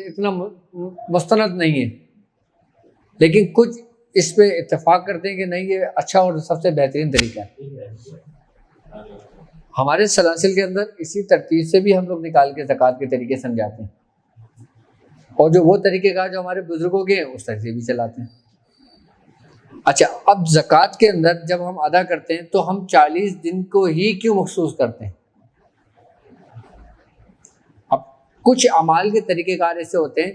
اتنا مستند نہیں ہے، لیکن کچھ اس پہ اتفاق کرتے ہیں کہ نہیں یہ اچھا اور سب سے بہترین طریقہ ہے. ہمارے سلاسل کے اندر اسی ترتیب سے بھی ہم لوگ نکال کے زکوٰۃ کے طریقے سمجھاتے ہیں، اور جو وہ طریقے کار جو ہمارے بزرگوں کے ہیں اس طرح سے بھی چلاتے ہیں. اچھا، اب زکوٰۃ کے اندر جب ہم ادا کرتے ہیں تو ہم 40 دن کو ہی کیوں مخصوص کرتے ہیں؟ اب کچھ اعمال کے طریقے کار ایسے ہوتے ہیں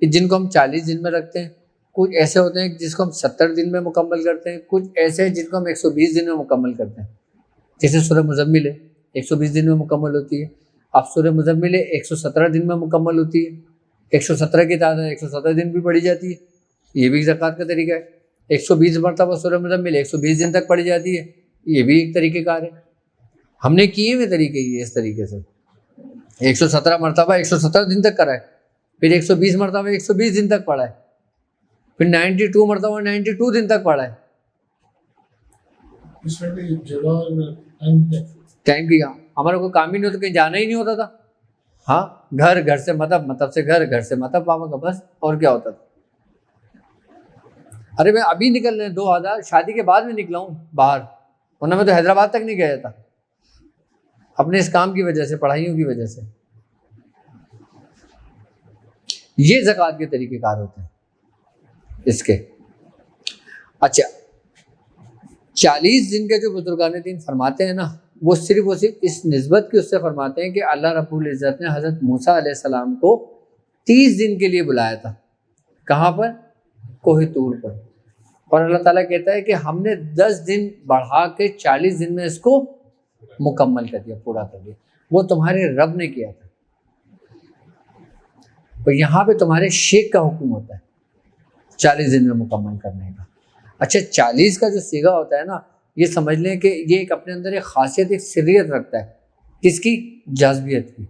کہ جن کو ہم 40 دن میں رکھتے ہیں، کچھ ایسے ہوتے ہیں جس کو ہم 70 دن میں مکمل کرتے ہیں، کچھ ایسے ہیں جن کو ہم 120 دن میں مکمل کرتے ہیں. جیسے سورہ مزمل ہے 120 دن میں مکمل ہوتی ہے. اب سورہ مزمل ہے 117 دن میں مکمل ہوتی ہے. 117 کی تعداد 117 دن بھی پڑھی جاتی ہے، یہ بھی زکوٰۃ کا طریقہ ہے. 120 مرتبہ سورہ مزمل 120 دن تک پڑھی جاتی ہے، یہ بھی ایک طریقہ کار ہے. ہم نے کیے ہوئے طریقے یہ اس طریقے سے 117 مرتبہ 117 دن تک کرا ہے، پھر 120 مرتبہ 120 دن تک پڑھا ہے، پھر 92 مرتبہ 92 دن تک پڑھا ہے. اس میں بھی جگہ ٹائم کیا ہمارا کوئی کام ہی نہیں ہوتا، کہیں جانا ہی نہیں ہوتا تھا. ہاں، گھر سے مطلب سے گھر سے مطلب پاپا کا، بس اور کیا ہوتا تھا. ارے میں ابھی نکل رہے 2000 شادی کے بعد میں نکلا ہوں باہر، ورنہ میں تو حیدرآباد تک نہیں گیا تھا اپنے اس کام کی وجہ سے، پڑھائیوں کی وجہ سے. یہ زکوٰۃ کے طریقے کار ہوتے ہیں اس کے. اچھا، 40 دن کے جو بزرگان دین فرماتے ہیں نا، وہ صرف اس نسبت کی اس سے فرماتے ہیں کہ اللہ رب العزت نے حضرت موسیٰ علیہ السلام کو 30 دن کے لیے بلایا تھا. کہاں پر؟ کوہ طور پر. اور اللہ تعالیٰ کہتا ہے کہ ہم نے 10 دن بڑھا کے 40 دن میں اس کو مکمل کر دیا، پورا کر دیا. وہ تمہارے رب نے کیا تھا. اور یہاں پہ تمہارے شیخ کا حکم ہوتا ہے 40 دن میں مکمل کرنے کا. اچھا، 40 کا جو سیگا ہوتا ہے نا، یہ سمجھ لیں کہ یہ ایک اپنے اندر ایک خاصیت، ایک سریت رکھتا ہے. کس کی؟ جاذبیت کی.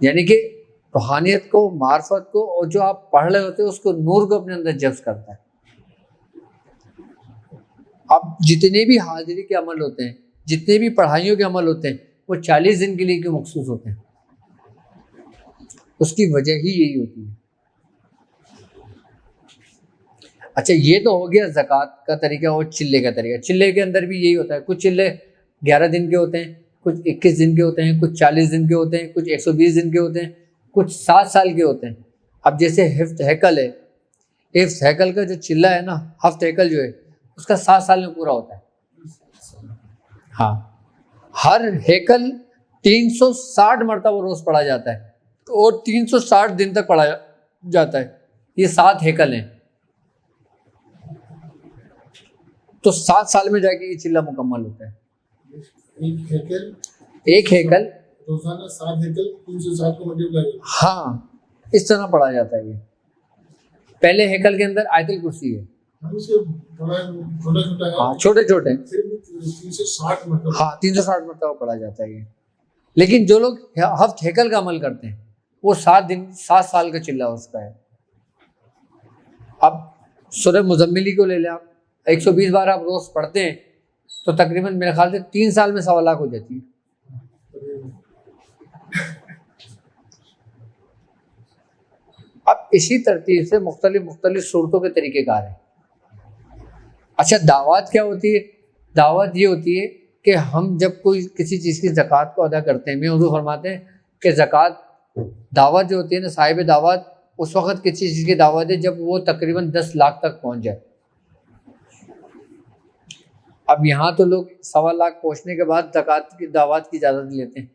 یعنی کہ روحانیت کو، معرفت کو، اور جو آپ پڑھ رہے ہوتے ہیں اس کو، نور کو اپنے اندر جذب کرتا ہے. اب جتنے بھی حاضری کے عمل ہوتے ہیں، جتنے بھی پڑھائیوں کے عمل ہوتے ہیں، وہ 40 دن کے لیے کیوں مخصوص ہوتے ہیں؟ اس کی وجہ ہی یہی ہوتی ہے. اچھا، یہ تو ہو گیا زکوٰۃ کا طریقہ اور چلے کا طریقہ. چلے کے اندر بھی یہی ہوتا ہے. کچھ چلے 11 دن کے ہوتے ہیں، کچھ 21 دن کے ہوتے ہیں، کچھ 40 دن کے ہوتے ہیں، کچھ 120 دن کے ہوتے ہیں، کچھ 7 سال کے ہوتے ہیں. اب جیسے ہفت ہیکل ہے، ہفت ہیکل کا جو چلہ ہے نا، ہفت ہیکل جو ہے اس کا 7 سال میں پورا ہوتا ہے. ہاں، ہر ہیکل 360 مرتبہ روز پڑھا جاتا ہے اور 360 دن تک پڑھا جاتا ہے. یہ 7 ہیکل ہیں، تو 7 سال میں جا کے یہ چلہ مکمل ہوتا ہے. ایک ہیکل روزانہ 7 ہیکل 360 کو ملٹیپلائی. ہاں، اس طرح پڑھا جاتا ہے. یہ پہلے ہیکل کے اندر آیت الکرسی ہے. ہاں، چھوٹے چھوٹے. ہاں، 360 مرتبہ پڑھا جاتا ہے یہ. لیکن جو لوگ ہفت ہیکل کا عمل کرتے ہیں وہ 7 سال کا چلہ اس کا ہے. اب سورہ مزمل کو لے لیں آپ، 120 بار آپ روز پڑھتے ہیں تو تقریباً میرے خیال سے 3 سال میں 1.25 لاکھ ہو جاتی ہے. اب اسی ترتیب سے مختلف صورتوں کے طریقہ کار ہیں. اچھا، دعوات کیا ہوتی ہے؟ دعوت یہ ہوتی ہے کہ ہم جب کوئی کسی چیز کی زکوٰۃ کو ادا کرتے ہیں، میں حضور فرماتے ہیں کہ زکوٰۃ دعوت جو ہوتی ہے نا، صاحب دعوت اس وقت کسی چیز کی دعوت ہے جب وہ تقریباً 10 لاکھ تک پہنچ جائے. اب یہاں تو لوگ 1.25 لاکھ پہنچنے کے بعد زکوٰۃ کی دعوت کی اجازت لیتے ہیں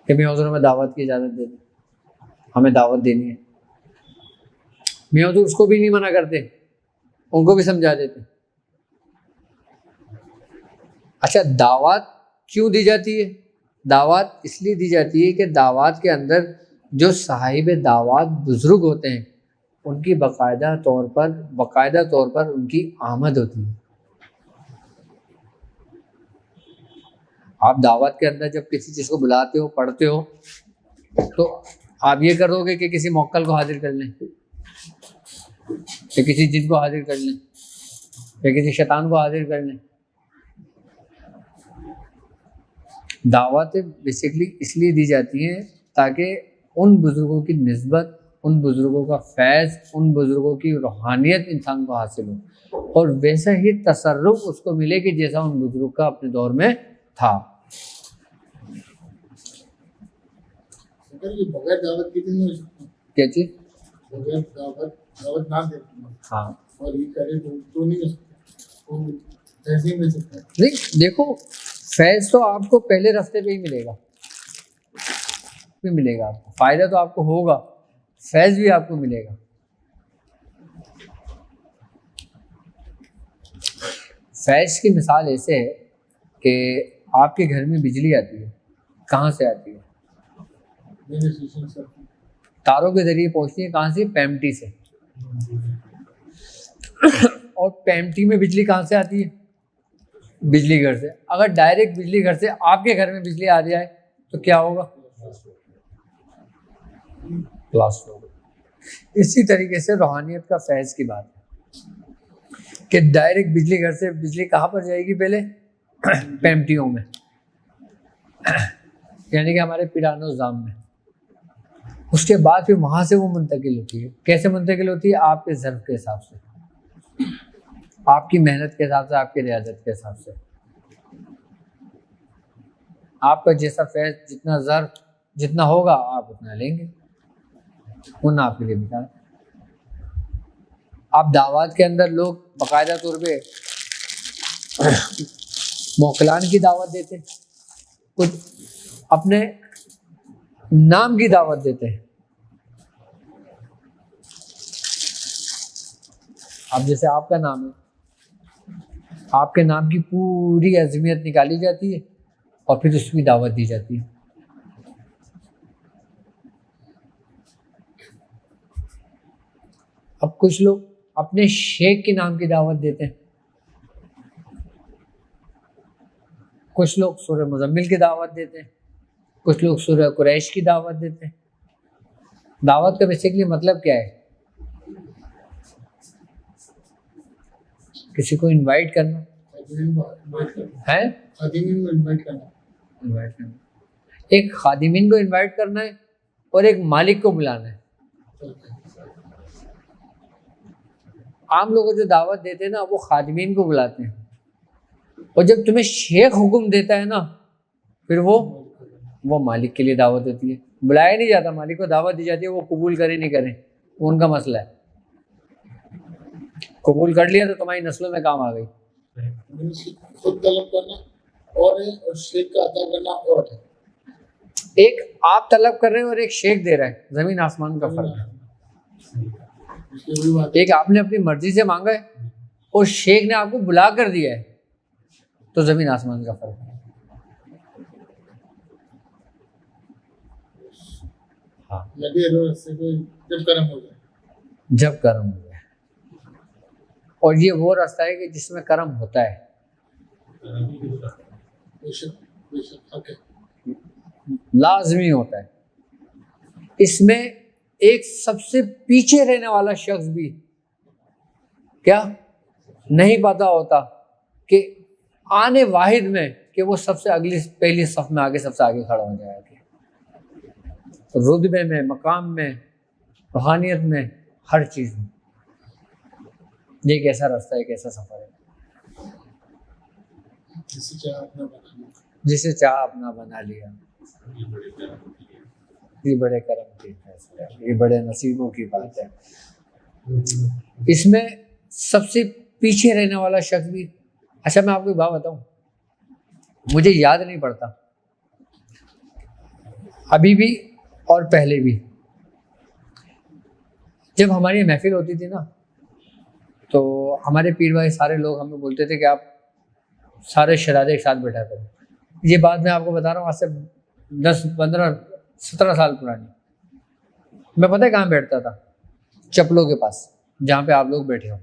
کہ میں حضور میں دعوت کی اجازت دے دیں، ہمیں دعوت دینی ہے. میں حضور اس کو بھی نہیں منع کرتے، ان کو بھی سمجھا دیتے. اچھا، دعوت کیوں دی جاتی ہے؟ دعوت اس لیے دی جاتی ہے کہ دعوت کے اندر جو صاحب دعوت بزرگ ہوتے ہیں ان کی باقاعدہ طور پر ان کی آمد ہوتی ہے. آپ دعوت کے اندر جب کسی چیز کو بلاتے ہو، پڑھتے ہو، تو آپ یہ کرو گے کہ کسی موکل کو حاضر کر لیں، یا کسی جن کو حاضر کر لیں، یا کسی شیطان کو حاضر کر لیں. دعوت بیسیکلی اس لیے دی جاتی ہیں تاکہ ان بزرگوں کی نسبت ان بزرگوں کا فیض، ان بزرگوں کی روحانیت انسان کو حاصل ہو اور ویسا ہی تصرف اس کو ملے کہ جیسا ان بزرگ کا اپنے دور میں تھا۔ یہ بغیر دعوت کی نہیں ہو سکتا، کیا چیز؟ بغیر دعوت نہ دے ہاں اور یہ کرے تو نہیں ہو سکتا، وہ ایسے ہی مل سکتا ہے۔ نہیں دیکھو، فیض تو آپ کو پہلے رستے پہ ہی ملے گا، بھی ملے گا آپ کو، فائدہ تو آپ کو ہوگا، فیض بھی آپ کو ملے گا۔ فیض کی مثال ایسے ہے کہ آپ کے گھر میں بجلی آتی ہے، کہاں سے آتی ہے؟ تاروں کے ذریعے پہنچتی ہے، کہاں سے؟ پیمٹی سے۔ اور پیمٹی میں بجلی کہاں سے آتی ہے؟ بجلی گھر سے۔ اگر ڈائریکٹ بجلی گھر سے آپ کے گھر میں بجلی آ جائے تو کیا ہوگا؟ بلاسٹ ہوگا۔ اسی طریقے سے روحانیت کا فیض کی بات ہے کہ ڈائریکٹ بجلی گھر سے بجلی کہاں پر جائے گی؟ پہلے پیمٹیوں میں، یعنی کہ ہمارے پیران الزام میں، اس کے بعد پھر وہاں سے وہ منتقل ہوتی ہے۔ کیسے منتقل ہوتی ہے؟ آپ کے ظرف کے حساب سے، آپ کی محنت کے حساب سے، آپ کی ریاضت کے حساب سے۔ آپ کا جیسا فیض، جتنا ظرف جتنا ہوگا آپ اتنا لیں گے، ورنہ آپ کے لیے بتا۔ آپ دعوات کے اندر لوگ باقاعدہ طور پہ موکلان کی دعوت دیتے، کچھ اپنے نام کی دعوت دیتے ہیں۔ اب جیسے آپ کا نام ہے، آپ کے نام کی پوری عظمیت نکالی جاتی ہے اور پھر اس کی دعوت دی جاتی ہے۔ اب کچھ لوگ اپنے شیخ کے نام کی دعوت دیتے ہیں، کچھ لوگ سورہ مزمل کی دعوت دیتے ہیں، کچھ لوگ سورہ قریش کی دعوت دیتے ہیں۔ دعوت کا بیسیکلی مطلب کیا ہے؟ کسی کو انوائٹ کرنا ہے، انوائٹ کرنا، ایک خادمین کو انوائٹ کرنا ہے اور ایک مالک کو بلانا ہے۔ عام لوگوں جو دعوت دیتے ہیں نا، وہ خادمین کو بلاتے ہیں، اور جب تمہیں شیخ حکم دیتا ہے نا، پھر وہ مالک کے لیے دعوت ہوتی ہے۔ بلایا نہیں جاتا، مالک کو دعوت دی جاتی ہے، وہ قبول کریں نہیں کریں وہ ان کا مسئلہ ہے۔ قبول کر لیا تو تمہاری نسلوں میں کام آ گئی۔ خود طلب کرنا اور ہے اور شیخ کا عطا کرنا اور ہے۔ ایک آپ طلب کر رہے ہیں اور ایک شیخ دے رہا ہے، زمین آسمان کا فرق ہے۔ ایک آپ نے اپنی مرضی سے مانگا ہے اور شیخ نے آپ کو بلا کر دیا ہے، تو زمین آسمان کا فرق ہے۔ ہاں، جب کرم ہو جائے، اور یہ وہ راستہ ہے کہ جس میں کرم ہوتا ہے۔ لازمی ہوتا ہے۔ اس میں ایک سب سے پیچھے رہنے والا شخص بھی کیا نہیں پتا ہوتا کہ آنے واحد میں کہ وہ سب سے پہلی صف میں آگے، سب سے آگے کھڑا ہو جائے گا، رتبے میں، مقام میں، روحانیت میں، ہر چیز میں۔ یہ ایک ایسا راستہ ہے، ایک ایسا سفر ہے جسے چاہ اپنا بنا لیا۔ یہ بڑے کرم کی فیصلہ ہے، یہ بڑے نصیبوں کی بات ہے۔ اس میں سب سے پیچھے رہنے والا شخص بھی، اچھا میں آپ کو ایک بات بتاؤں، مجھے یاد نہیں پڑتا، ابھی بھی اور پہلے بھی، جب ہماری محفل ہوتی تھی نا، تو ہمارے پیر بھائی سارے لوگ ہمیں بولتے تھے کہ آپ سارے شہزادے ایک ساتھ بیٹھا کرو۔ یہ بات میں آپ کو بتا رہا ہوں آج سے 10 15 17 سال پرانی۔ میں پتہ ہے کہاں بیٹھتا تھا؟ چپلوں کے پاس، جہاں پہ آپ لوگ بیٹھے ہو۔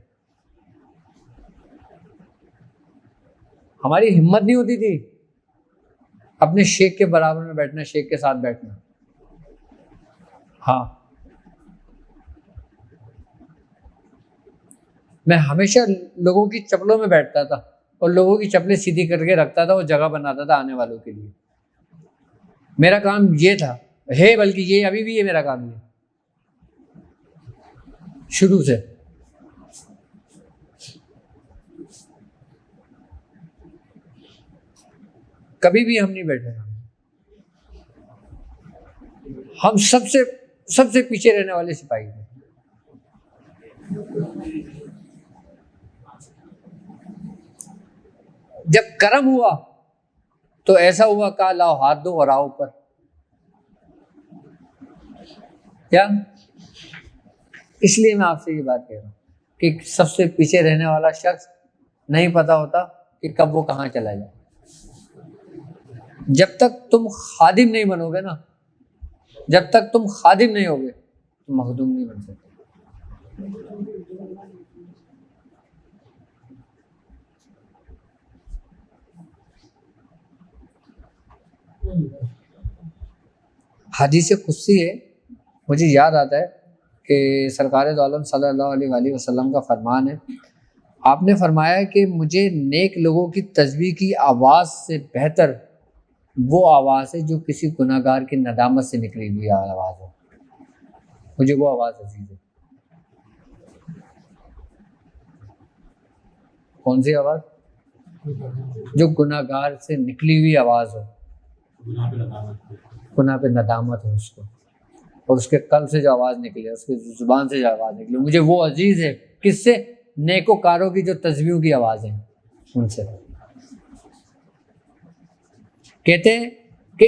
ہماری ہمت نہیں ہوتی تھی اپنے شیخ کے برابر میں بیٹھنا، شیخ کے ساتھ بیٹھنا۔ ہاں، میں ہمیشہ لوگوں کی چپلوں میں بیٹھتا تھا اور لوگوں کی چپلیں سیدھی کر کے رکھتا تھا اور جگہ بناتا تھا آنے والوں کے لیے۔ میرا کام یہ تھا، بلکہ یہ ابھی بھی یہ میرا کام ہے شروع سے. کبھی بھی ہم نہیں بیٹھے. ہم سب سے پیچھے رہنے والے سپاہی تھے. جب کرم ہوا تو ایسا ہوا کہ لاؤ ہاتھ دو اور آؤ اوپر. کیا اس لیے میں آپ سے یہ بات کہہ رہا ہوں کہ سب سے پیچھے رہنے والا شخص نہیں پتا ہوتا کہ کب وہ کہاں چلا جائے. جب تک تم خادم نہیں بنو گے نا، جب تک تم خادم نہیں ہوگے تم مخدوم نہیں بن سکتے. حدیث قدسی ہے، مجھے یاد آتا ہے کہ سرکار دو عالم صلی اللہ علیہ وآلہ وسلم کا فرمان ہے. آپ نے فرمایا کہ مجھے نیک لوگوں کی تسبیح کی آواز سے بہتر وہ آواز ہے جو کسی گناہ گار کی ندامت سے نکلی ہوئی آواز ہو. مجھے وہ آواز عزیز ہے. کون سی آواز؟ جو گناہ گار سے نکلی ہوئی آواز ہو، گناہ پہ ندامت ہو اس کو، اور اس کے قلب سے جو آواز نکلے، اس کی زبان سے جو آواز نکلے، مجھے وہ عزیز ہے. کس سے؟ نیکوکاروں کی جو تسبیحوں کی آوازیں ہیں ان سے. کہتے ہیں کہ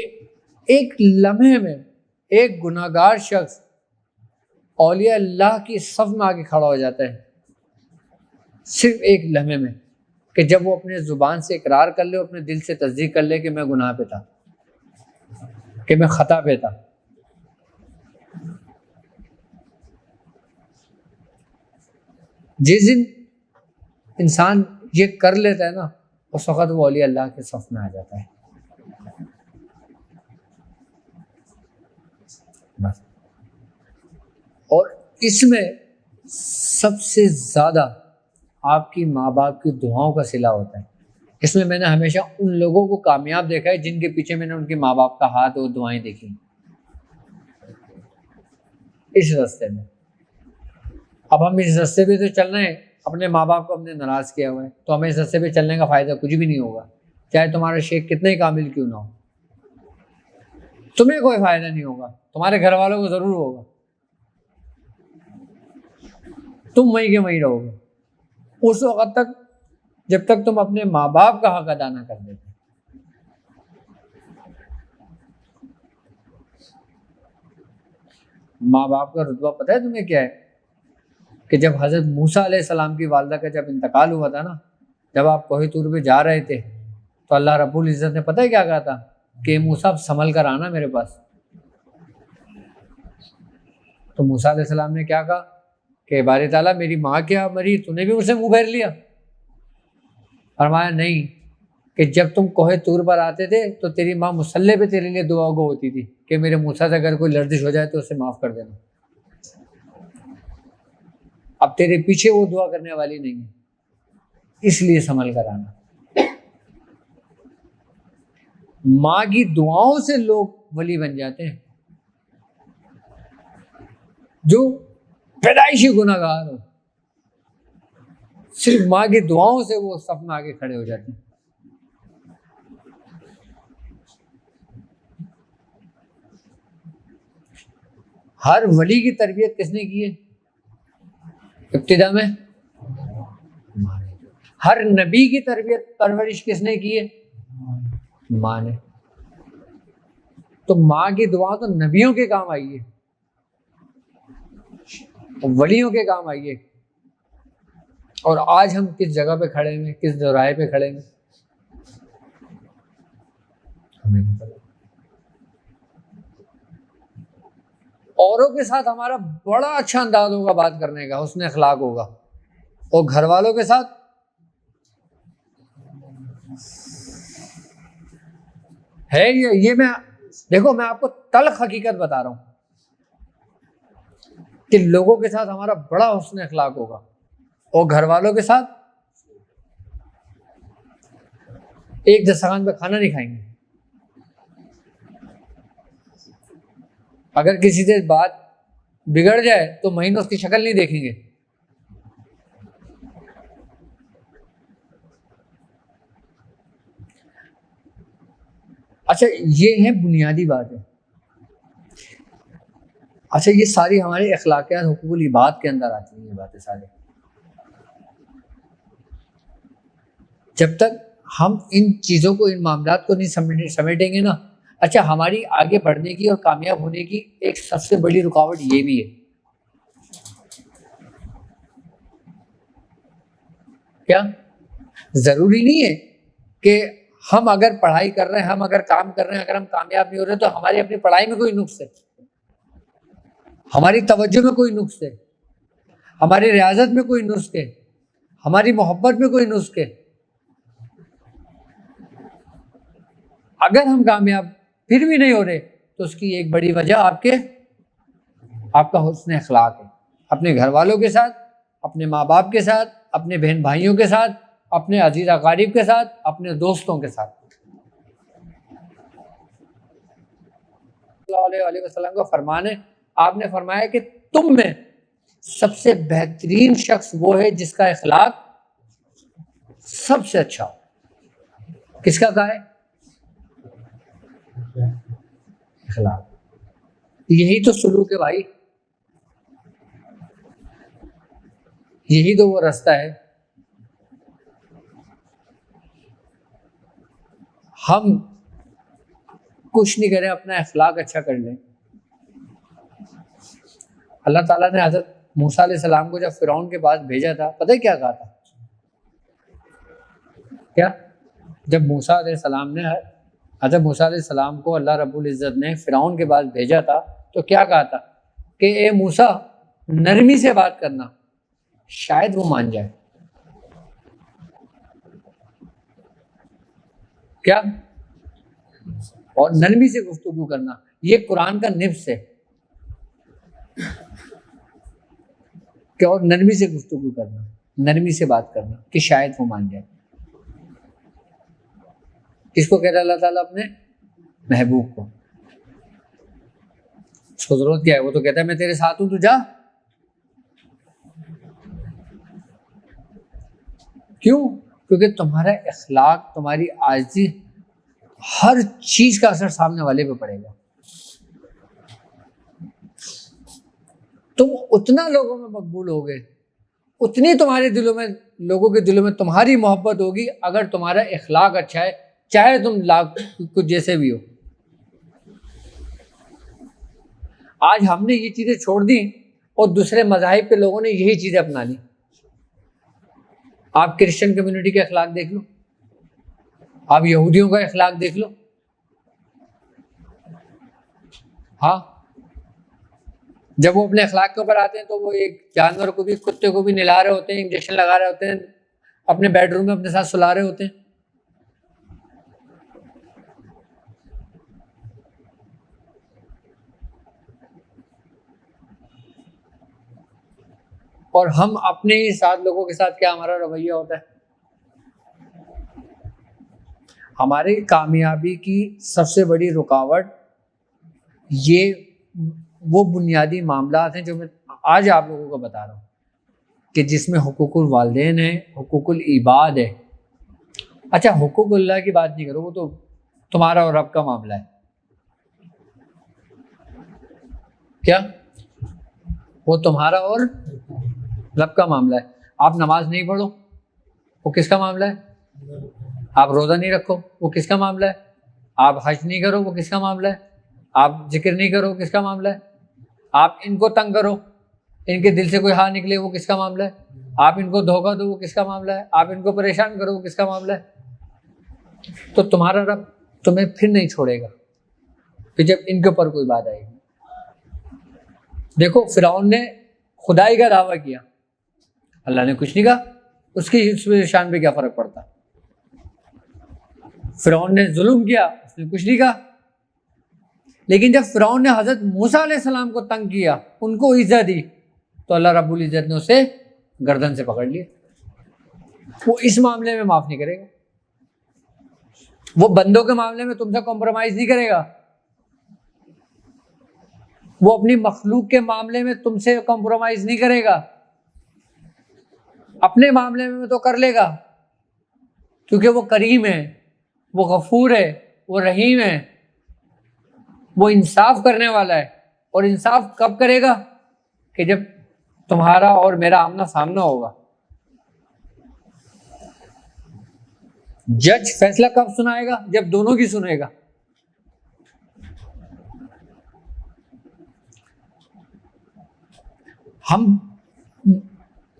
ایک لمحے میں ایک گناہ گار شخص اولیاء اللہ کی صف میں آگے کھڑا ہو جاتا ہے، صرف ایک لمحے میں، کہ جب وہ اپنے زبان سے اقرار کر لے، اپنے دل سے تصدیق کر لے کہ میں گناہ پہ تھا، کہ میں خطا پہ تھا. جس دن انسان یہ کر لیتا ہے نا، اس وقت وہ اولیاء اللہ کے صف میں آ جاتا ہے. بس. اور اس میں سب سے زیادہ آپ کی ماں باپ کی دعاؤں کا صلہ ہوتا ہے. اس میں میں نے ہمیشہ ان لوگوں کو کامیاب دیکھا ہے جن کے پیچھے میں نے ان کے ماں باپ کا ہاتھ اور دعائیں دیکھی اس راستے میں. اب ہم اس راستے پہ تو چل رہے ہیں، اپنے ماں باپ کو ہم نے ناراض کیا ہوا ہے، تو ہمیں اس راستے پہ چلنے کا فائدہ کچھ بھی نہیں ہوگا. چاہے تمہارا شیخ کتنے ہی کامل کیوں نہ ہو، تمہیں کوئی فائدہ نہیں ہوگا، تمہارے گھر والوں کو ضرور ہوگا. تم وہیں کے وہیں رہو گے اس وقت تک جب تک تم اپنے ماں باپ کا حق ادا نہ کر دیتے. ماں باپ کا رتبہ پتہ ہے تمہیں کیا ہے؟ کہ جب حضرت موسیٰ علیہ السلام کی والدہ کا جب انتقال ہوا تھا نا، جب آپ کوہ طور پہ جا رہے تھے، تو اللہ رب العزت نے پتہ ہے کیا کہا تھا؟ کہ موسیٰ اب سنبھل کر آنا میرے پاس. تو موسیٰ علیہ السلام نے کیا کہا کہ باری تعالیٰ میری ماں کیا مری، تو نے بھی اسے منہ پھیر لیا؟ فرمایا نہیں، کہ جب تم کوہ طور پر آتے تھے تو تیری ماں مصلی پہ تیرے لیے دعا گو ہوتی تھی کہ میرے موسیٰ سے اگر کوئی لرزش ہو جائے تو اسے معاف کر دینا. اب تیرے پیچھے وہ دعا کرنے والی نہیں ہے، اس لیے سنبھل کر آنا. ماں کی دعاؤں سے لوگ ولی بن جاتے ہیں، جو پیدائشی گناہ گار ہو، صرف ماں کی دعاؤں سے وہ صف میں آگے کھڑے ہو جاتے ہیں. ہر ولی کی تربیت کس نے کی ہے؟ ابتدا میں ہر نبی کی تربیت پرورش کس نے کی ہے؟ ماں نے. تو ماں کی دعا تو نبیوں کے کام آئی ہے، ولیوں کے کام آئی ہے. اور آج ہم کس جگہ پہ کھڑے ہیں، کس دوراہے پہ کھڑے ہیں، ہمیں نہیں پتا. اوروں کے ساتھ ہمارا بڑا اچھا انداز ہوگا بات کرنے کا، حسن اخلاق ہوگا، اور گھر والوں کے ساتھ ہے یہ میں دیکھو، میں آپ کو تلخ حقیقت بتا رہا ہوں کہ لوگوں کے ساتھ ہمارا بڑا حسن اخلاق ہوگا، اور گھر والوں کے ساتھ ایک دسترخوان پہ کھانا نہیں کھائیں گے. اگر کسی سے بات بگڑ جائے تو مہینوں اس کی شکل نہیں دیکھیں گے. اچھا یہ ہے بنیادی بات ہے. اچھا یہ ساری ہمارے اخلاقیات حقوق العباد کے اندر آتی ہیں یہ باتیں سارے. جب تک ہم ان چیزوں کو ان معاملات کو نہیں سمیٹیں گے نا. اچھا ہماری آگے بڑھنے کی اور کامیاب ہونے کی ایک سب سے بڑی رکاوٹ یہ بھی ہے. کیا ضروری نہیں ہے کہ ہم اگر پڑھائی کر رہے ہیں, ہم اگر کام کر رہے ہیں, اگر ہم کامیاب نہیں ہو رہے تو ہماری اپنی پڑھائی میں کوئی نقص ہے, ہماری توجہ میں کوئی نقص ہے, ہماری ریاضت میں کوئی نقص ہے, ہماری محبت میں کوئی نقص ہے. اگر ہم کامیاب پھر بھی نہیں ہو رہے تو اس کی ایک بڑی وجہ آپ کا حسن اخلاق ہے, اپنے گھر والوں کے ساتھ, اپنے ماں باپ کے ساتھ, اپنے بہن بھائیوں کے ساتھ, اپنے عزیز اقارب کے ساتھ, اپنے دوستوں کے ساتھ. صلی اللہ علیہ وسلم کا فرمان ہے, آپ نے فرمایا کہ تم میں سب سے بہترین شخص وہ ہے جس کا اخلاق سب سے اچھا ہو. کس کا کہا ہے؟ اخلاق. یہی تو سلوک ہے بھائی, یہی تو وہ راستہ ہے. ہم کچھ نہیں کریں, اپنا اخلاق اچھا کر لیں. اللہ تعالیٰ نے حضرت موسیٰ علیہ السلام کو جب فرعون کے پاس بھیجا تھا, پتہ ہے کیا کہا تھا؟ کیا جب موسیٰ علیہ السلام نے حضرت موسیٰ علیہ السلام کو اللہ رب العزت نے فرعون کے پاس بھیجا تھا تو کیا کہا تھا کہ اے موسیٰ نرمی سے بات کرنا, شاید وہ مان جائے. کیا؟ اور نرمی سے گفتگو کرنا, یہ قرآن کا نفس ہے کہ اور نرمی سے گفتگو کرنا, نرمی سے بات کرنا کہ شاید وہ مان جائے. کس کو کہہ رہا اللہ تعالیٰ؟ اپنے محبوب کو. اس کو ضرورت کیا ہے؟ وہ تو کہتا ہے میں تیرے ساتھ ہوں, تو جا. کیوں؟ کیونکہ تمہارا اخلاق, تمہاری عاجزی, ہر چیز کا اثر سامنے والے پہ پڑے گا. تم اتنا لوگوں میں مقبول ہوگے, اتنی تمہارے دلوں میں, لوگوں کے دلوں میں تمہاری محبت ہوگی اگر تمہارا اخلاق اچھا ہے, چاہے تم لاکھ کچھ جیسے بھی ہو. آج ہم نے یہ چیزیں چھوڑ دی اور دوسرے مذاہب کے لوگوں نے یہی چیزیں اپنا لی. آپ کرسچن کمیونٹی کے اخلاق دیکھ لو, آپ یہودیوں کا اخلاق دیکھ لو. ہاں, جب وہ اپنے اخلاق کے اوپر آتے ہیں تو وہ ایک جانور کو بھی, کتے کو بھی نہلا رہے ہوتے ہیں, انجیکشن لگا رہے ہوتے ہیں, اپنے بیڈ روم میں اپنے ساتھ سلا رہے ہوتے ہیں. اور ہم اپنے ہی ساتھ لوگوں کے ساتھ کیا ہمارا رویہ ہوتا ہے؟ ہماری کامیابی کی سب سے بڑی رکاوٹ یہ وہ بنیادی معاملات ہیں جو میں آج آپ لوگوں کو بتا رہا ہوں کہ جس میں حقوق الوالدین ہے, حقوق العباد ہے. اچھا حقوق اللہ کی بات نہیں کرو, وہ تو تمہارا اور رب کا معاملہ ہے. کیا؟ وہ تمہارا اور رب کا معاملہ ہے. آپ نماز نہیں پڑھو, وہ کس کا معاملہ ہے؟ آپ روزہ نہیں رکھو, وہ کس کا معاملہ ہے؟ آپ حج نہیں کرو, وہ کس کا معاملہ ہے؟ آپ ذکر نہیں کرو, کس کا معاملہ ہے؟ آپ ان کو تنگ کرو, ان کے دل سے کوئی ہاں نکلے, وہ کس کا معاملہ ہے؟ آپ ان کو دھوکہ دو, وہ کس کا معاملہ ہے؟ آپ ان کو پریشان کرو, وہ کس کا معاملہ ہے؟ تو تمہارا رب تمہیں پھر نہیں چھوڑے گا کہ جب ان کے اوپر کوئی بات آئے گی. دیکھو فرعون نے خدائی کا دعویٰ کیا, اللہ نے کچھ نہیں کہا, اس کی شان پہ کیا فرق پڑتا؟ فرعون نے ظلم کیا, اس نے کچھ نہیں کہا. لیکن جب فرعون نے حضرت موسیٰ علیہ السلام کو تنگ کیا, ان کو عزت دی, تو اللہ رب العزت نے اسے گردن سے پکڑ لیا. وہ اس معاملے میں معاف نہیں کرے گا, وہ بندوں کے معاملے میں تم سے کمپرومائز نہیں کرے گا. وہ اپنی مخلوق کے معاملے میں تم سے کمپرومائز نہیں کرے گا، اپنے معاملے میں تو کر لے گا، کیونکہ وہ کریم ہے، وہ غفور ہے، وہ رحیم ہے، وہ انصاف کرنے والا ہے۔ اور انصاف کب کرے گا؟ کہ جب تمہارا اور میرا آمنا سامنا ہوگا۔ جج فیصلہ کب سنائے گا؟ جب دونوں کی سنے گا۔ ہم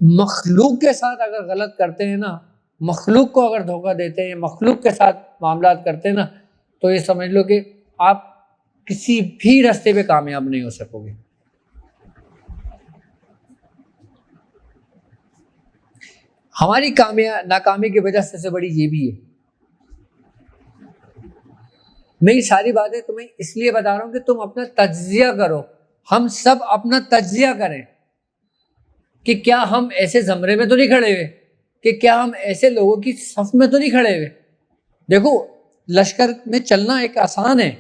مخلوق کے ساتھ اگر غلط کرتے ہیں نا، مخلوق کو اگر دھوکہ دیتے ہیں، مخلوق کے ساتھ معاملات کرتے ہیں نا، تو یہ سمجھ لو کہ آپ کسی بھی راستے پہ کامیاب نہیں ہو سکو گے۔ ہماری ناکامی کی وجہ سے بڑی یہ بھی ہے۔ میں یہ ساری باتیں تمہیں اس لیے بتا رہا ہوں کہ تم اپنا تجزیہ کرو، ہم سب اپنا تجزیہ کریں کہ کیا ہم ایسے زمرے میں تو نہیں کھڑے ہوئے، کہ کیا ہم ایسے لوگوں کی صف میں تو نہیں کھڑے ہوئے۔ دیکھو لشکر میں چلنا ایک آسان ہے،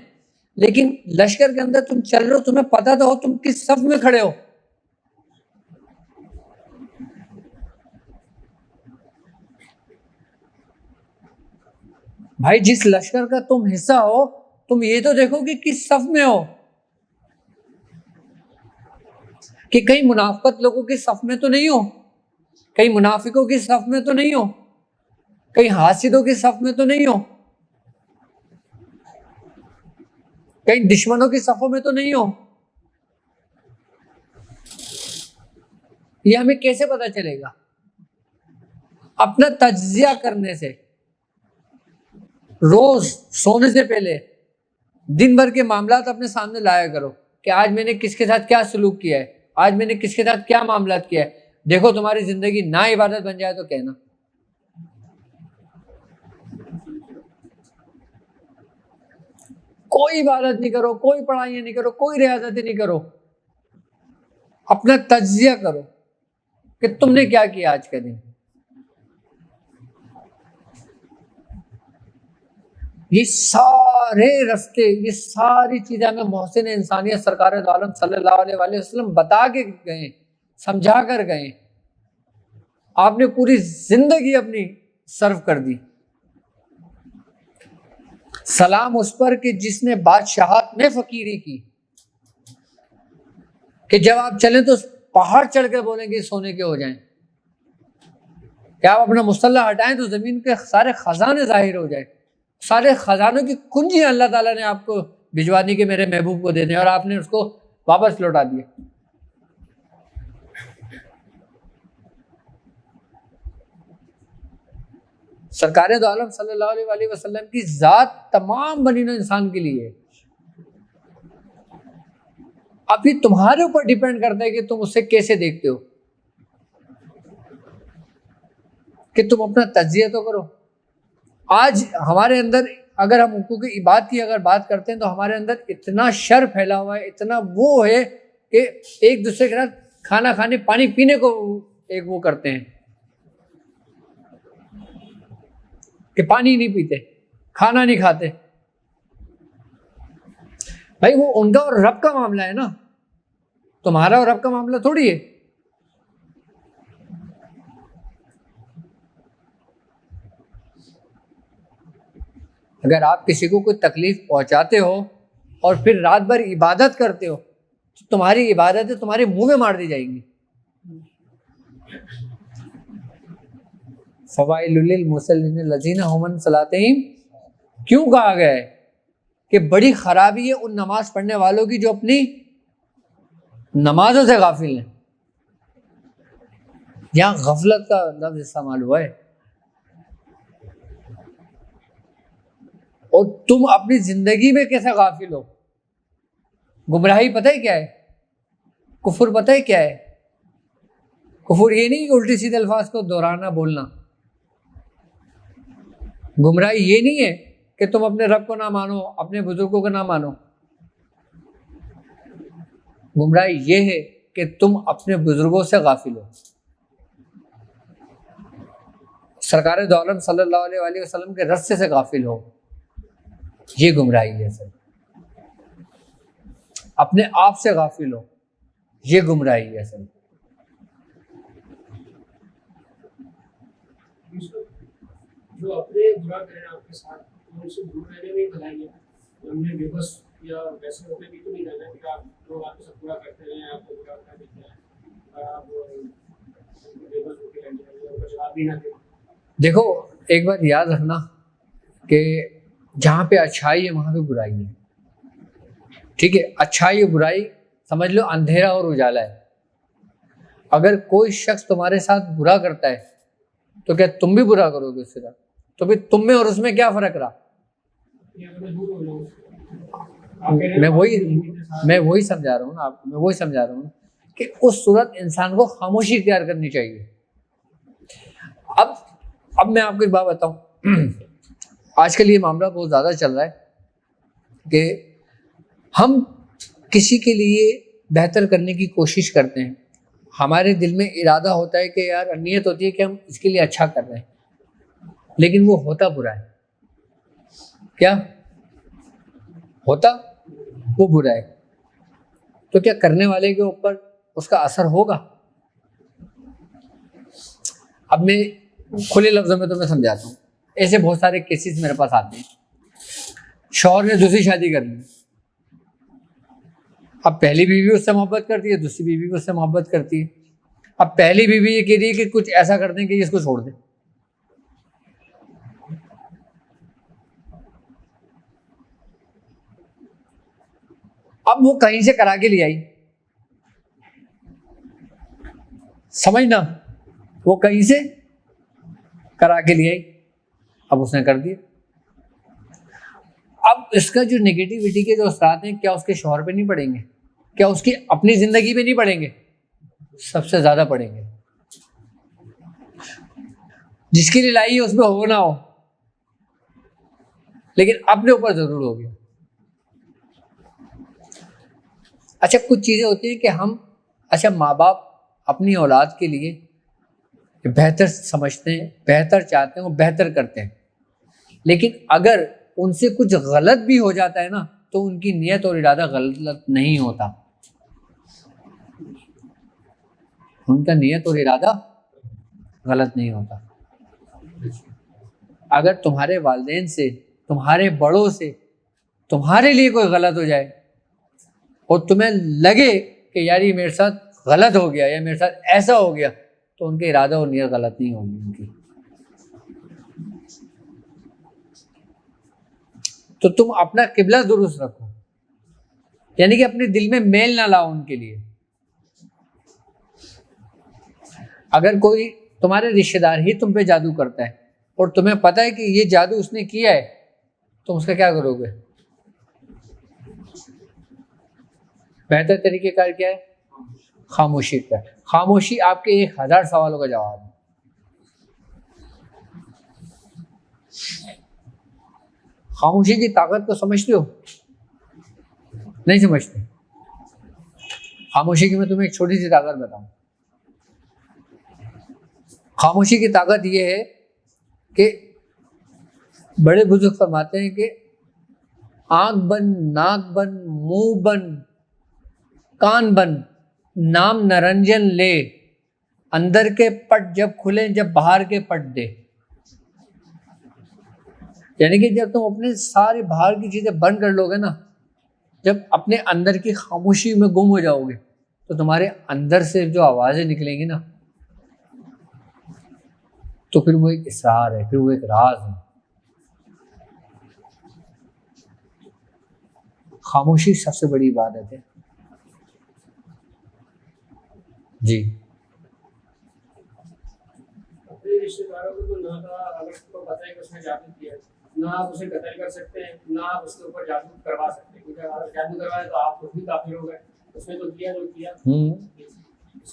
لیکن لشکر کے اندر تم چل رہے ہو، تمہیں پتہ تو ہو تم کس صف میں کھڑے ہو۔ بھائی جس لشکر کا تم حصہ ہو، تم یہ تو دیکھو کہ کس صف میں ہو، کہ کہیں منافقت لوگوں کی صف میں تو نہیں ہو، کہیں منافقوں کی صف میں تو نہیں ہو، کہیں حاسدوں کی صف میں تو نہیں ہو، کہیں دشمنوں کی صفوں میں تو نہیں ہو۔ یہ ہمیں کیسے پتہ چلے گا؟ اپنا تجزیہ کرنے سے، روز سونے سے پہلے دن بھر کے معاملات اپنے سامنے لایا کرو کہ آج میں نے کس کے ساتھ کیا سلوک کیا ہے، آج میں نے کس کے ساتھ کیا معاملات کیا ہے۔ دیکھو تمہاری زندگی نا عبادت بن جائے تو کہنا۔ کوئی عبادت نہیں کرو، کوئی پڑھائیاں نہیں کرو، کوئی ریاضتیں نہیں کرو، اپنا تجزیہ کرو کہ تم نے کیا کیا آج کا دن۔ یہ سارے رستے، یہ ساری چیزیں ہمیں محسن انسانیت سرکار دو عالم صلی اللہ علیہ وآلہ وسلم بتا کے گئے، سمجھا کر گئے۔ آپ نے پوری زندگی اپنی صرف کر دی۔ سلام اس پر کہ جس نے بادشاہت میں فقیری کی، کہ جب آپ چلیں تو پہاڑ چڑھ کے بولیں گے سونے کے ہو جائیں، کہ آپ اپنا مصطلح ہٹائیں تو زمین کے سارے خزانے ظاہر ہو جائیں، سارے خزانوں کی کنجیاں اللہ تعالیٰ نے آپ کو بھجوا دی کہ میرے محبوب کو دے دیں، اور آپ نے اس کو واپس لوٹا دیا۔ سرکار دو عالم صلی اللہ علیہ وآلہ وسلم کی ذات تمام بنی نوع انسان کے لیے ہے۔ اب یہ تمہارے اوپر ڈیپینڈ کرتا ہے کہ تم اسے کیسے دیکھتے ہو، کہ تم اپنا تجزیہ تو کرو۔ آج ہمارے اندر اگر ہم حقوق عباد کی اگر بات کرتے ہیں تو ہمارے اندر اتنا شر پھیلا ہوا ہے، اتنا وہ ہے کہ ایک دوسرے کے ساتھ کھانا کھانے، پانی پینے کو ایک وہ کرتے ہیں کہ پانی نہیں پیتے، کھانا نہیں کھاتے۔ بھائی وہ ان کا اور رب کا معاملہ ہے نا، تمہارا اور رب کا معاملہ تھوڑی ہے۔ اگر آپ کسی کو کوئی تکلیف پہنچاتے ہو اور پھر رات بھر عبادت کرتے ہو تو تمہاری عبادتیں تمہارے منہ میں مار دی جائیں گی۔ فوائل للمصلین الذین هم عن صلاتہم، کیوں کہا گیا ہے کہ بڑی خرابی ہے ان نماز پڑھنے والوں کی جو اپنی نمازوں سے غافل ہیں۔ یہاں غفلت کا لفظ استعمال ہوا ہے۔ اور تم اپنی زندگی میں کیسے غافل ہو؟ گمراہی پتہ ہے کیا ہے؟ کفر پتہ ہے کیا ہے؟ کفر یہ نہیں کہ الٹی سیدھے الفاظ کو دہرانا بولنا، گمراہی یہ نہیں ہے کہ تم اپنے رب کو نہ مانو، اپنے بزرگوں کو نہ مانو، گمراہی یہ ہے کہ تم اپنے بزرگوں سے غافل ہو، سرکار دو عالم صلی اللہ علیہ وآلہ وسلم کے رستے سے غافل ہو، یہ گمراہی ہے سر۔ اپنے آپ سے غافل ہو، یہ گمراہی ہے اصل۔ جو اپنے برا کریں آپ کے ساتھ ان سے دور رہنے میں بھلائی ہے، ہم نے بے بس یا ویسے ہونے بھی تو نہیں رہنا کہ آپ لوگ آپ کے ساتھ برا کرتے رہیں، آپ کو برا کر دیتے ہیں اور آپ بے بس ہو کے رہ جائیں اور جواب بھی نہ دیں۔ دیکھو ایک بات یاد رکھنا کہ جہاں پہ اچھائی ہے وہاں پہ برائی ہے، ٹھیک ہے؟ اچھائی اور برائی سمجھ لو اندھیرا اور اجالا ہے۔ اگر کوئی شخص تمہارے ساتھ برا کرتا ہے تو کیا تم بھی برا کرو گے اس کے ساتھ؟ تو پھر تم میں اور اس میں کیا فرق رہا؟ میں وہی سمجھا رہا ہوں نا آپ کو، میں وہی سمجھا رہا ہوں کہ اس صورت انسان کو خاموشی اختیار کرنی چاہیے۔ اب میں آپ کو ایک بات بتاؤں، آج کل یہ معاملہ بہت زیادہ چل رہا ہے کہ ہم کسی کے لیے بہتر کرنے کی کوشش کرتے ہیں، ہمارے دل میں ارادہ ہوتا ہے کہ یار نیت ہوتی ہے کہ ہم اس کے لیے اچھا کر رہے ہیں، لیکن وہ ہوتا برا ہے۔ کیا ہوتا؟ وہ برا ہے۔ تو کیا کرنے والے کے اوپر اس کا اثر ہوگا؟ اب میں کھلے لفظوں میں تمہیں سمجھاتا ہوں، ایسے بہت سارے کیسز میرے پاس آتے ہیں، شوہر نے دوسری شادی کر لی، اب پہلی بیوی اس سے محبت کرتی ہے، دوسری بیوی اس سے محبت کرتی ہے، اب پہلی بیوی یہ کہہ رہی ہے کہ کچھ ایسا کر دیں کہ اس کو چھوڑ دیں۔ اب وہ کہیں سے کرا کے لے آئی، سمجھنا، وہ کہیں سے کرا کے لے آئی، اب اس نے کر دیا۔ اب اس کا جو نگیٹیوٹی کے جو اثرات ہیں کیا اس کے شوہر پہ نہیں پڑیں گے؟ کیا اس کی اپنی زندگی پہ نہیں پڑیں گے؟ سب سے زیادہ پڑیں گے۔ جس کے لیے لائی ہے اس پہ ہو نہ ہو، لیکن اپنے اوپر ضرور ہو گیا۔ اچھا کچھ چیزیں ہوتی ہیں کہ ہم ماں باپ اپنی اولاد کے لیے بہتر سمجھتے ہیں، بہتر چاہتے ہیں، وہ بہتر کرتے ہیں، لیکن اگر ان سے کچھ غلط بھی ہو جاتا ہے نا تو ان کی نیت اور ارادہ غلط نہیں ہوتا، ان کا نیت اور ارادہ غلط نہیں ہوتا۔ اگر تمہارے والدین سے، تمہارے بڑوں سے تمہارے لیے کوئی غلط ہو جائے اور تمہیں لگے کہ یار یہ میرے ساتھ غلط ہو گیا یا میرے ساتھ ایسا ہو گیا، تو ان کے ارادہ اور نیت غلط نہیں ہوگی ان کی۔ تو تم اپنا قبلہ درست رکھو، یعنی کہ اپنے دل میں میل نہ لاؤ ان کے لیے۔ اگر کوئی تمہارے رشتہ دار ہی تم پہ جادو کرتا ہے اور تمہیں پتہ ہے کہ یہ جادو اس نے کیا ہے، تم اس کا کیا کرو گے؟ بہتر طریقہ کار کیا ہے؟ خاموشی کا۔ خاموشی آپ کے 1000 سوالوں کا جواب ہے۔ خاموشی کی طاقت کو سمجھتے ہو؟ نہیں سمجھتے؟ خاموشی کی میں تمہیں ایک چھوٹی سی طاقت بتاؤں۔ خاموشی کی طاقت یہ ہے کہ بڑے بزرگ فرماتے ہیں کہ آنکھ بند، ناک بند، منہ بند، کان بند، نام نرنجن لے، اندر کے پٹ جب کھلے جب باہر کے پٹ دے۔ یعنی کہ جب تم اپنے سارے باہر کی چیزیں بند کر لو گے نا، جب اپنے اندر کی خاموشی میں گم ہو جاؤ گے تو تمہارے اندر سے جو آوازیں نکلیں گی نا، تو پھر وہ ایک اسرار ہے، پھر وہ ایک راز ہے۔ خاموشی سب سے بڑی عبادت ہے۔ جی اپنے رشتے داروں کو تو نہ اگر کو پتہ ہے کہ اس نے جادو کیا ہے، نہ آپ اسے قتل کر سکتے ہیں، نہ آپ اس کے اوپر جادو کروا سکتے ہیں، کیونکہ اگر جادو کروائے تو آپ خود بھی کافر ہو گئے۔ اس نے تو کیا جو کیا۔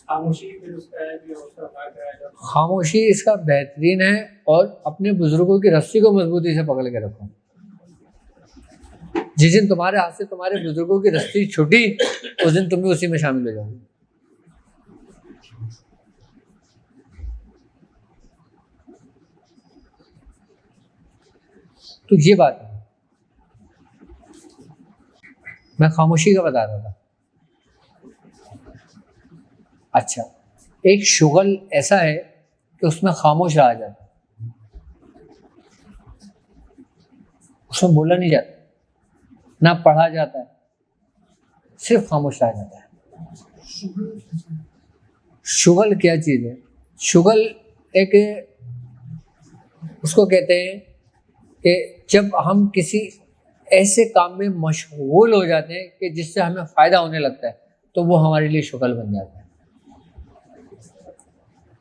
خاموشی پھر اس کا ہے کہ اس کا کیا کرائے گا۔ خاموشی اس کا بہترین ہے، اور اپنے بزرگوں کی رسی کو مضبوطی سے پکڑ کے رکھو۔ جس دن تمہارے ہاتھ سے تمہارے بزرگوں کی رسی چھٹی، اس دن تم بھی اسی میں شامل ہو جاؤ گے۔ تو یہ بات ہے۔ میں خاموشی کا بتا رہا تھا. اچھا، ایک شغل ایسا ہے کہ اس میں خاموش رہا جاتا ہے، اس میں بولا نہیں جاتا، نہ پڑھا جاتا ہے، صرف خاموش رہا جاتا ہے. شغل کیا چیز ہے؟ شغل ایک اس کو کہتے ہیں کہ جب ہم کسی ایسے کام میں مشغول ہو جاتے ہیں کہ جس سے ہمیں فائدہ ہونے لگتا ہے تو وہ ہمارے لیے شغل بن جاتا ہے.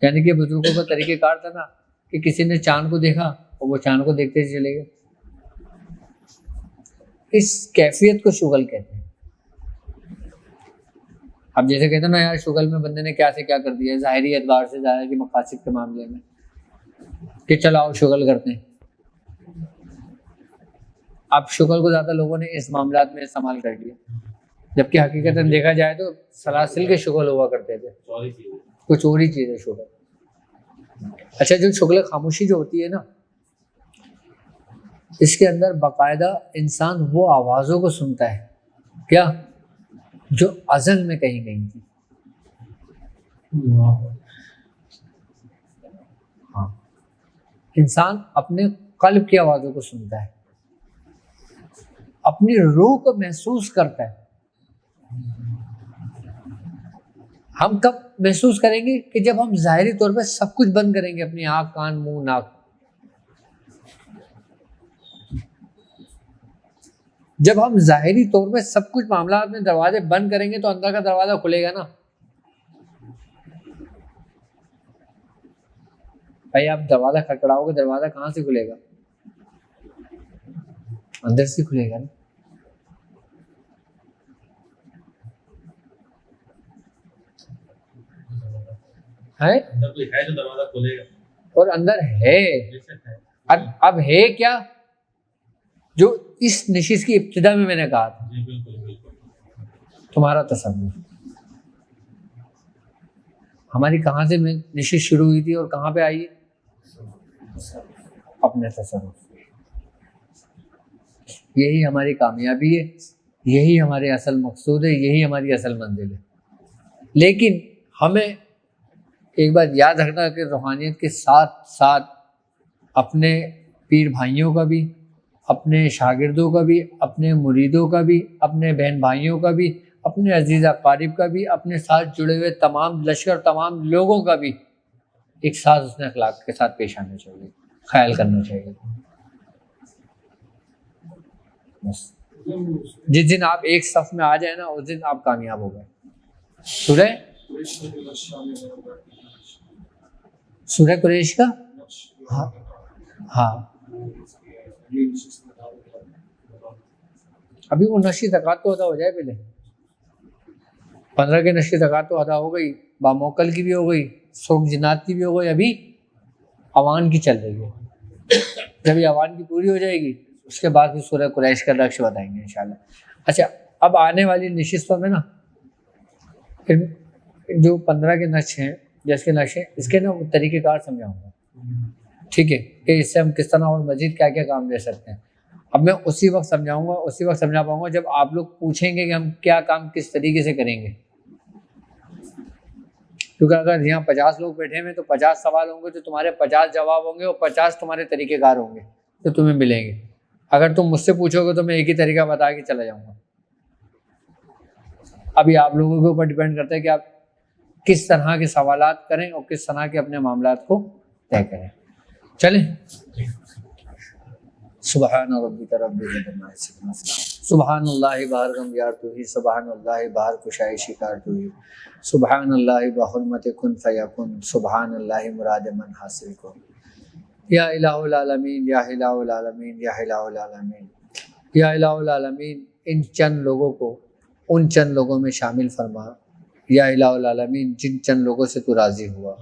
یعنی کہ بزرگوں کا طریقہ کار تھا نا کہ کسی نے چاند کو دیکھا اور وہ چاند کو دیکھتے چلے گئے. اس کیفیت کو شغل کہتے ہیں. اب جیسے کہتے ہیں نا یار شغل میں بندے نے کیا سے کیا کر دیا، ظاہری اعتبار سے ظاہر کی مقاصد کے معاملے میں کہ چلاؤ شغل کرتے ہیں. اب شغل کو زیادہ لوگوں نے اس معاملات میں استعمال کر لیا، جبکہ حقیقت میں دیکھا جائے تو سلاسل کے شغل ہوا کرتے تھے، کچھ اور ہی چیز ہے شغل. اچھا، جو شغل خاموشی جو ہوتی ہے نا، اس کے اندر باقاعدہ انسان وہ آوازوں کو سنتا ہے کیا جو ازل میں کہیں گئی تھی. ہاں، انسان اپنے قلب کی آوازوں کو سنتا ہے، اپنی روح کو محسوس کرتا ہے. ہم کب محسوس کریں گے؟ کہ جب ہم ظاہری طور پہ سب کچھ بند کریں گے، اپنی آنکھ، کان، منہ، ناک. جب ہم ظاہری طور پہ سب کچھ معاملات میں دروازے بند کریں گے تو اندر کا دروازہ کھلے گا نا. بھائی آپ دروازہ کھٹکھڑاؤ گے، دروازہ کہاں سے کھلے گا؟ اندر سے کھلے گا نا. ہے جو دروازہ کھولے گا، اور اندر ہے. اب ہے کیا جو اس نشست کی ابتدا میں نے کہا تھا، تمہارا تصور. ہماری کہاں سے نشست شروع ہوئی تھی اور کہاں پہ آئی ہے؟ اپنے تصور. یہی ہماری کامیابی ہے، یہی ہمارے اصل مقصود ہے، یہی ہماری اصل منزل ہے. لیکن ہمیں ایک بات یاد رکھنا کہ روحانیت کے ساتھ ساتھ اپنے پیر بھائیوں کا بھی، اپنے شاگردوں کا بھی، اپنے مریدوں کا بھی، اپنے بہن بھائیوں کا بھی، اپنے عزیز اقارب کا بھی، اپنے ساتھ جڑے ہوئے تمام لشکر، تمام لوگوں کا بھی ایک ساتھ حسن اخلاق کے ساتھ پیش آنا چاہیے، خیال کرنا چاہیے. بس جس دن آپ ایک صف میں آ جائیں نا، اس دن آپ کامیاب ہو گئے. سورہ قریش کا ہاں ابھی وہ نشری زکوٰۃ تو ادا ہو جائے، پہلے 15 کی نشری زکوٰۃ تو ادا ہو گئی، باموکل کی بھی ہو گئی، سوم جنات کی بھی ہو گئی، ابھی اوان کی چل رہی ہے. جب یہ اوان کی پوری ہو جائے گی اس کے بعد پھر سورہ قریش کا نقش بتائیں گے انشاءاللہ. اچھا، اب آنے والی نشستوں میں نا جو 15 کے نقش ہیں، جس کے نقش ہیں، اس کے نا وہ طریقہ کار سمجھاؤں گا، ٹھیک ہے، کہ اس سے ہم کس طرح اور مزید کیا کیا کام لے سکتے ہیں. اب میں اسی وقت سمجھاؤں گا، اسی وقت سمجھا پاؤں گا جب آپ لوگ پوچھیں گے کہ ہم کیا کام کس طریقے سے کریں گے. کیونکہ اگر یہاں 50 لوگ بیٹھے ہوئے تو 50 سوال ہوں گے تو تمہارے 50 جواب ہوں گے اور 50 تمہارے طریقہ کار ہوں گے تو تمہیں ملیں گے. اگر تم مجھ سے پوچھو گے تو میں ایک ہی طریقہ بتا کے چلا جاؤں گا. ابھی آپ لوگوں کے اوپر ڈیپینڈ کرتا ہے کہ آپ کس طرح کے سوالات کریں اور کس طرح کے اپنے معاملات کو طے کریں. چلیں. سبحان ربک رب العزت عما یصفون، سبحان اللہ بہر غم یار تو ہی، سبحان اللہ بہر کشائے شکار تو ہی، سبحان اللہ بحرمت کن فیکن، سبحان اللہ مراد من حاصل کو. یا الہ العالمین، یا الہ العالمین، یا الہ العالمین، یا الہ العالمین، ان چند لوگوں کو ان چند لوگوں میں شامل فرما. یا الہ العالمین، جن چند لوگوں سے تو راضی ہوا،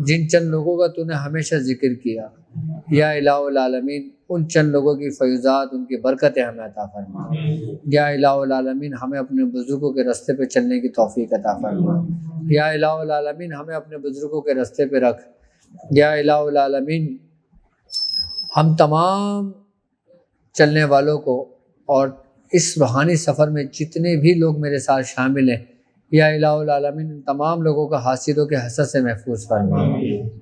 جن چند لوگوں کا تو نے ہمیشہ ذکر کیا. یا الہ العالمین، ان چند لوگوں کی فیضات، ان کی برکتیں ہمیں عطا فرما. یا الہ العالمین، ہمیں اپنے بزرگوں کے راستے پہ چلنے کی توفیق عطا فرما. یا الہ العالمین، ہمیں اپنے بزرگوں کے راستے پہ رکھ. یا الہ العالمین، ہم تمام چلنے والوں کو اور اس روحانی سفر میں جتنے بھی لوگ میرے ساتھ شامل ہیں، یا الہ العالمین ان تمام لوگوں کا حاسدوں کے حسد سے محفوظ فرما،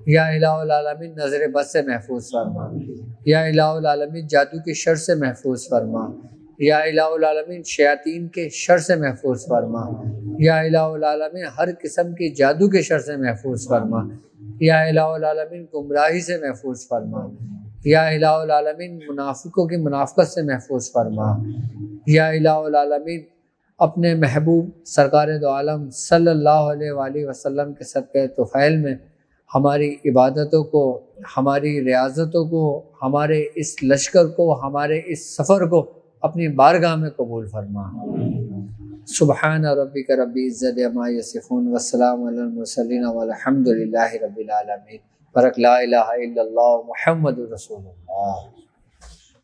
یا الہ العالمین نظر بد سے محفوظ فرما، یا الہ العالمین جادو کے شر سے محفوظ فرما، یا الہ العالمین شیاطین کے شر سے محفوظ فرما، یا الہ العالمین ہر قسم کے جادو کے شر سے محفوظ فرما، یا الہ العالمین گمراہی سے محفوظ فرما، یا الہ العالمین منافقوں کی منافقت سے محفوظ فرما، یا الہ العالمین اپنے محبوب سرکار دو عالم صلی اللہ علیہ وآلہ وسلم کے صدقہ طفیل میں ہماری عبادتوں کو، ہماری ریاضتوں کو، ہمارے اس لشکر کو، ہمارے اس سفر کو اپنی بارگاہ میں قبول فرما۔ سبحان ربک رب العزت عما یصفون والسلام علی المرسلین والحمد للہ رب العالمین۔ برک لا الہ الا اللہ محمد رسول اللہ۔